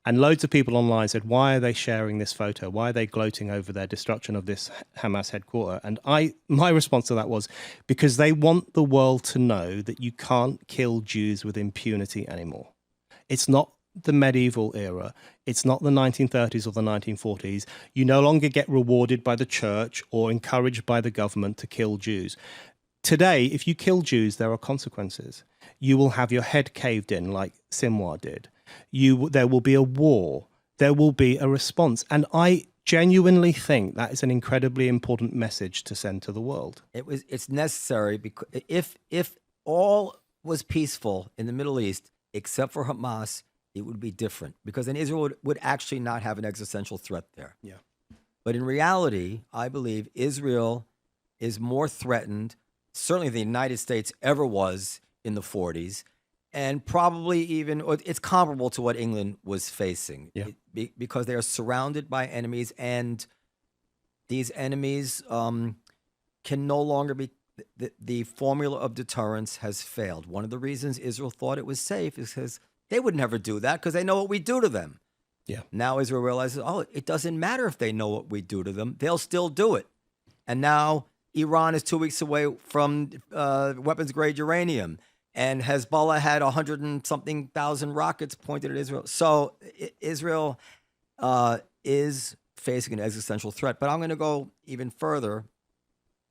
Speaker 3: And loads of people online said, why are they sharing this photo? Why are they gloating over their destruction of this Hamas headquarter? And my response to that was, because they want the world to know that you can't kill Jews with impunity anymore. It's not the medieval era. It's not the 1930s or the 1940s. You no longer get rewarded by the church or encouraged by the government to kill Jews. Today, if you kill Jews, there are consequences. You will have your head caved in like Simwar did. There will be a war. There will be a response. And I genuinely think that is an incredibly important message to send to the world.
Speaker 1: It's necessary, because if all was peaceful in the Middle East, except for Hamas, it would be different, because then Israel would actually not have an existential threat there.
Speaker 3: Yeah.
Speaker 1: But in reality, I believe Israel is more threatened, certainly the United States ever was in the 40s, and probably even, it's comparable to what England was facing, because they are surrounded by enemies, and these enemies can no longer be, the formula of deterrence has failed. One of the reasons Israel thought it was safe is because they would never do that, because they know what we do to them.
Speaker 3: Yeah.
Speaker 1: Now Israel realizes, it doesn't matter if they know what we do to them. They'll still do it. And now Iran is 2 weeks away from weapons-grade uranium. And Hezbollah had 100 and something thousand rockets pointed at Israel. So Israel is facing an existential threat. But I'm going to go even further.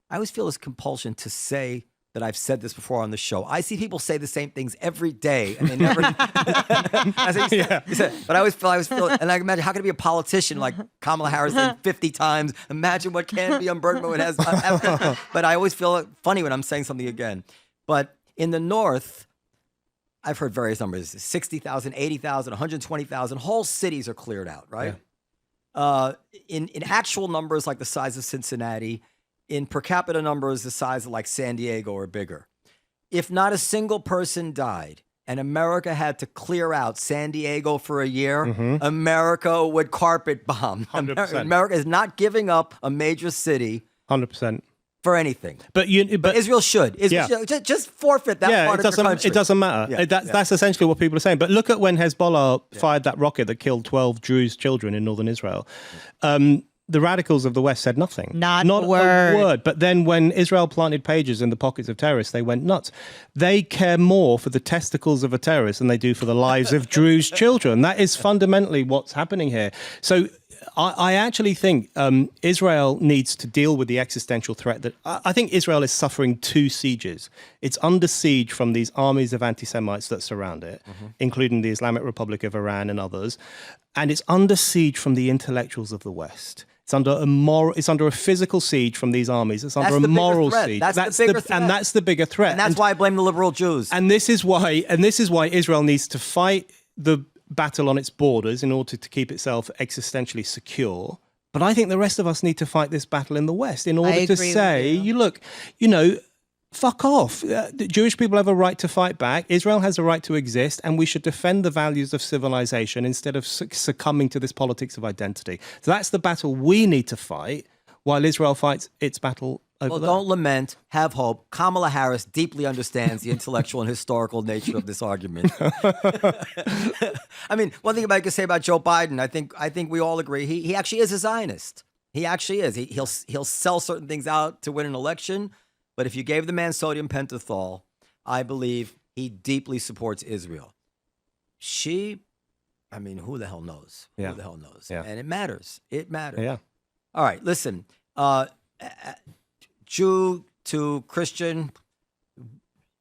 Speaker 1: I always feel this compulsion to say that I've said this before on the show. I see people say the same things every day, and they never. But I always feel, and I imagine, how can it be a politician like Kamala Harris said 50 times? Imagine what can be unburdened when it has. But I always feel funny when I'm saying something again. But in the North, I've heard various numbers: 60,000, 80,000, 120,000. Whole cities are cleared out, right? Yeah. In actual numbers, like the size of Cincinnati. In per capita numbers, the size of like San Diego or bigger. If not a single person died and America had to clear out San Diego for a year, America would carpet bomb.
Speaker 3: 100%.
Speaker 1: America is not giving up a major city.
Speaker 3: 100%.
Speaker 1: for anything.
Speaker 3: But
Speaker 1: Israel should. Israel should just forfeit that part of the country.
Speaker 3: It doesn't matter. That's essentially what people are saying. But look at when Hezbollah fired that rocket that killed 12 Druze children in northern Israel. The radicals of the West said nothing.
Speaker 2: Not a word.
Speaker 3: But then when Israel planted pages in the pockets of terrorists, they went nuts. They care more for the testicles of a terrorist than they do for the lives of Druze children. That is fundamentally what's happening here. So I actually think Israel needs to deal with the existential threat that I think Israel is suffering 2 sieges. It's under siege from these armies of anti-Semites that surround it, including the Islamic Republic of Iran and others. And it's under siege from the intellectuals of the West. It's under a physical siege from these armies. It's under a moral siege.
Speaker 1: That's the bigger threat.
Speaker 3: And that's the bigger threat.
Speaker 1: And that's why I blame the liberal Jews.
Speaker 3: And this is why Israel needs to fight the battle on its borders in order to keep itself existentially secure. But I think the rest of us need to fight this battle in the West in order to say, fuck off. Jewish people have a right to fight back. Israel has a right to exist, and we should defend the values of civilization instead of succumbing to this politics of identity. So that's the battle we need to fight while Israel fights its battle over there.
Speaker 1: Don't lament, have hope. Kamala Harris deeply understands the intellectual and historical nature of this argument. I mean, one thing I could say about Joe Biden, I think we all agree, he actually is a Zionist. He actually is. He'll sell certain things out to win an election. But if you gave the man sodium pentothal, I believe he deeply supports Israel. Who the hell knows?
Speaker 3: Yeah.
Speaker 1: Who the hell knows?
Speaker 3: Yeah.
Speaker 1: And it matters. It matters.
Speaker 3: Yeah.
Speaker 1: All right, listen. Jew to Christian,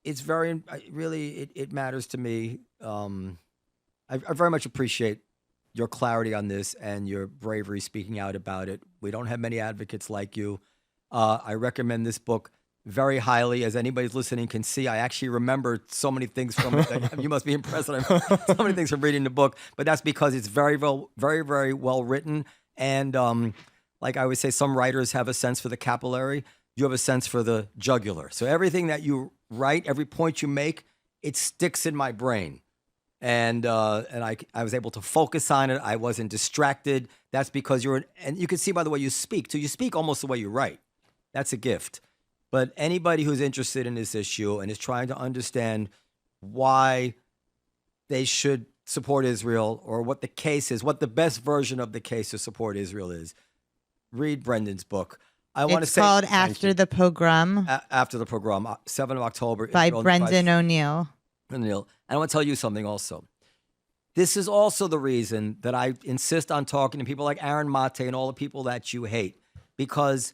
Speaker 1: it's it matters to me. I very much appreciate your clarity on this and your bravery speaking out about it. We don't have many advocates like you. I recommend this book very highly. As anybody's listening can see, I actually remember so many things from it. You must be impressed. So many things from reading the book, but that's because it's very well written. And like I always say, some writers have a sense for the capillary. You have a sense for the jugular. So everything that you write, every point you make, it sticks in my brain. And I was able to focus on it. I wasn't distracted. That's because and you can see by the way you speak too. You speak almost the way you write. That's a gift. But anybody who's interested in this issue and is trying to understand why they should support Israel or what the case is, what the best version of the case to support Israel is, read Brendan's book.
Speaker 2: It's called After the Pogrom.
Speaker 1: After the Pogrom, 7 of October.
Speaker 2: By Brendan O'Neill.
Speaker 1: And I want to tell you something also. This is also the reason that I insist on talking to people like Aaron Mate and all the people that you hate. Because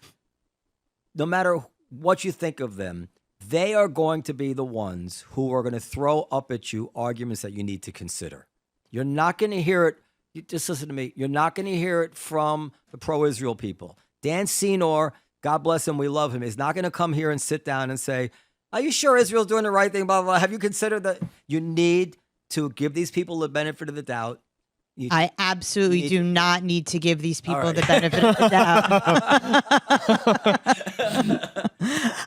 Speaker 1: no matter what you think of them, they are going to be the ones who are going to throw up at you arguments that you need to consider. You're not going to hear it. Just listen to me. You're not going to hear it from the pro-Israel people. Dan Senor, God bless him, we love him, is not going to come here and sit down and say, are you sure Israel's doing the right thing, blah, blah, blah. Have you considered that? You need to give these people the benefit of the doubt.
Speaker 2: I absolutely do not need to give these people the benefit of the doubt.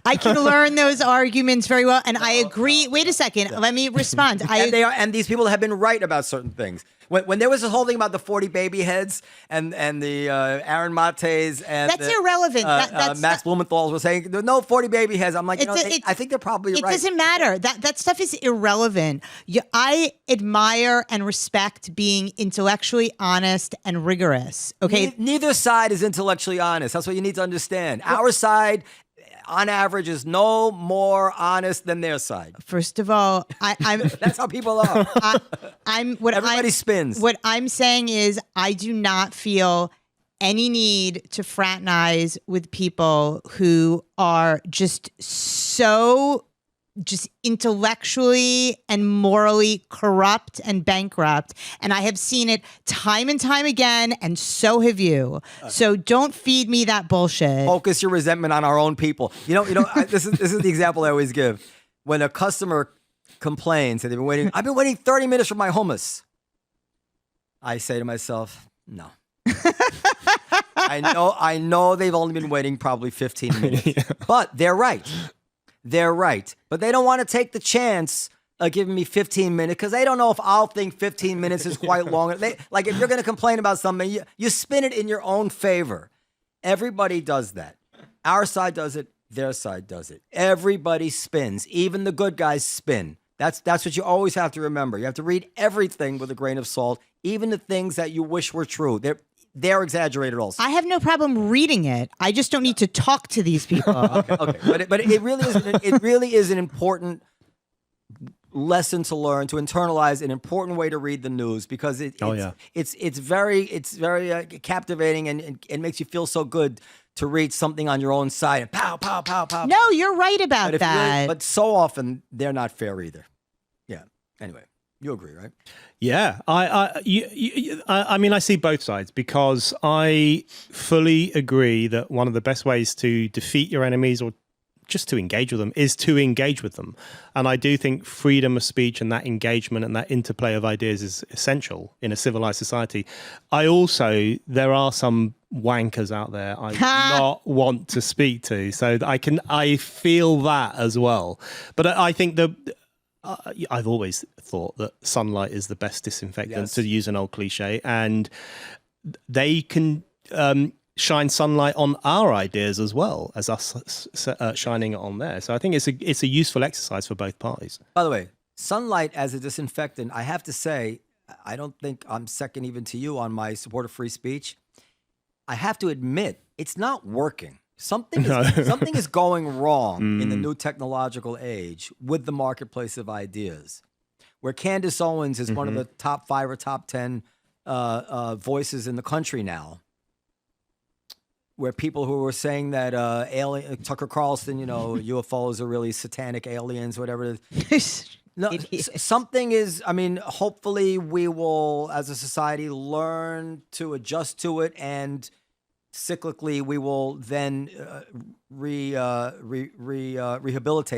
Speaker 2: I can learn those arguments very well, and I agree. Wait a second. Let me respond.
Speaker 1: And these people have been right about certain things. When there was this whole thing about the 40 baby heads and the Aaron Mates and
Speaker 2: that's irrelevant.
Speaker 1: Max Blumenthal was saying no 40 baby heads. I'm like, I think they're probably right.
Speaker 2: It doesn't matter. That stuff is irrelevant. I admire and respect being intellectually honest and rigorous. Okay,
Speaker 1: neither side is intellectually honest. That's what you need to understand. Our side, on average, is no more honest than their side.
Speaker 2: First of all, I'm
Speaker 1: that's how people are. Everybody spins.
Speaker 2: What I'm saying is, I do not feel any need to fraternize with people who are just intellectually and morally corrupt and bankrupt. And I have seen it time and time again, and so have you. So don't feed me that bullshit.
Speaker 1: Focus your resentment on our own people. This is the example I always give. When a customer complains that I've been waiting 30 minutes for my hummus. I say to myself, no. I know they've only been waiting probably 15 minutes. But they're right. They're right. But they don't want to take the chance of giving me 15 minutes because they don't know if I'll think 15 minutes is quite long. Like if you're going to complain about something, you spin it in your own favor. Everybody does that. Our side does it. their side does it. Everybody spins. Even the good guys spin. That's what you always have to remember. You have to read everything with a grain of salt, even the things that you wish were true. They're exaggerated also.
Speaker 2: I have no problem reading it. I just don't need to talk to these people.
Speaker 1: Okay. But it really is an important lesson to learn, to internalize, an important way to read the news, because it's very captivating, and it makes you feel so good to read something on your own side and pow, pow, pow, pow.
Speaker 2: No, you're right about
Speaker 1: But
Speaker 2: that.
Speaker 1: but so often they're not fair either. Yeah. Anyway, you agree, right?
Speaker 3: Yeah, I mean, I see both sides, because I fully agree that one of the best ways to defeat your enemies, or just to engage with them, is to engage with them. And I do think freedom of speech and that engagement and that interplay of ideas is essential in a civilized society. There are some wankers out there I do not want to speak to, so I feel that as well. But I think I've always thought that sunlight is the best disinfectant, to use an old cliche, and they can shine sunlight on our ideas as well as us shining it on there. So I think it's a useful exercise for both parties.
Speaker 1: By the way, sunlight as a disinfectant, I have to say, I don't think I'm second even to you on my support of free speech. I have to admit, it's not working. Something is going wrong in the new technological age with the marketplace of ideas, where Candace Owens is one of the top 5 or top 10 voices in the country now, where people who were saying that Tucker Carlson, UFOs are really satanic aliens, whatever. No, something is, I mean, hopefully we will, as a society, learn to adjust to it, and cyclically we will then rehabilitate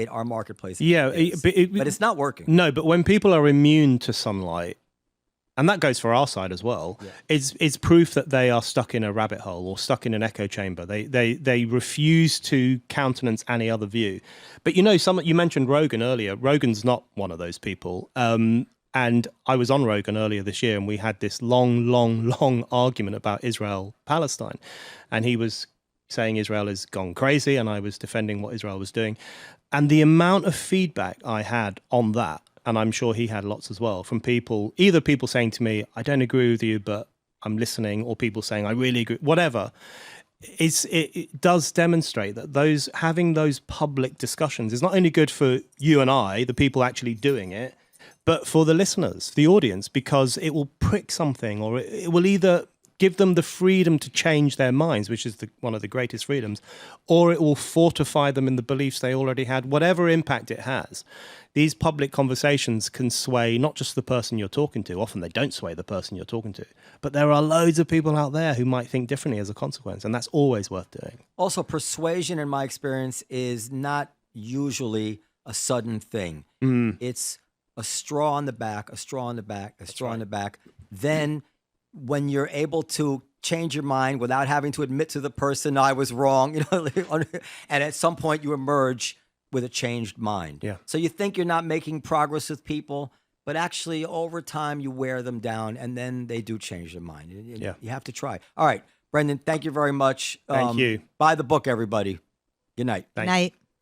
Speaker 1: our marketplace.
Speaker 3: Yeah,
Speaker 1: but it's not working.
Speaker 3: No, but when people are immune to sunlight, and that goes for our side as well, it's proof that they are stuck in a rabbit hole or stuck in an echo chamber. They refuse to countenance any other view. But you mentioned Rogan earlier. Rogan's not one of those people. And I was on Rogan earlier this year, and we had this long argument about Israel-Palestine. And he was saying Israel has gone crazy, and I was defending what Israel was doing. And the amount of feedback I had on that, and I'm sure he had lots as well, from either people saying to me, I don't agree with you, but I'm listening, or people saying, I really agree, whatever. It does demonstrate that having those public discussions is not only good for you and I, the people actually doing it, but for the listeners, the audience, because it will prick something, or it will either give them the freedom to change their minds, which is one of the greatest freedoms, or it will fortify them in the beliefs they already had, whatever impact it has. These public conversations can sway not just the person you're talking to. Often they don't sway the person you're talking to, but there are loads of people out there who might think differently as a consequence, and that's always worth doing.
Speaker 1: Also, persuasion, in my experience, is not usually a sudden thing. It's a straw on the back, a straw on the back, a straw on the back. Then when you're able to change your mind without having to admit to the person, I was wrong, and at some point you emerge with a changed mind.
Speaker 3: Yeah.
Speaker 1: So you think you're not making progress with people, but actually over time you wear them down, and then they do change their mind. You have to try. All right, Brendan, thank you very much.
Speaker 3: Thank you.
Speaker 1: Buy the book, everybody. Good night.
Speaker 3: Thanks.
Speaker 2: Night.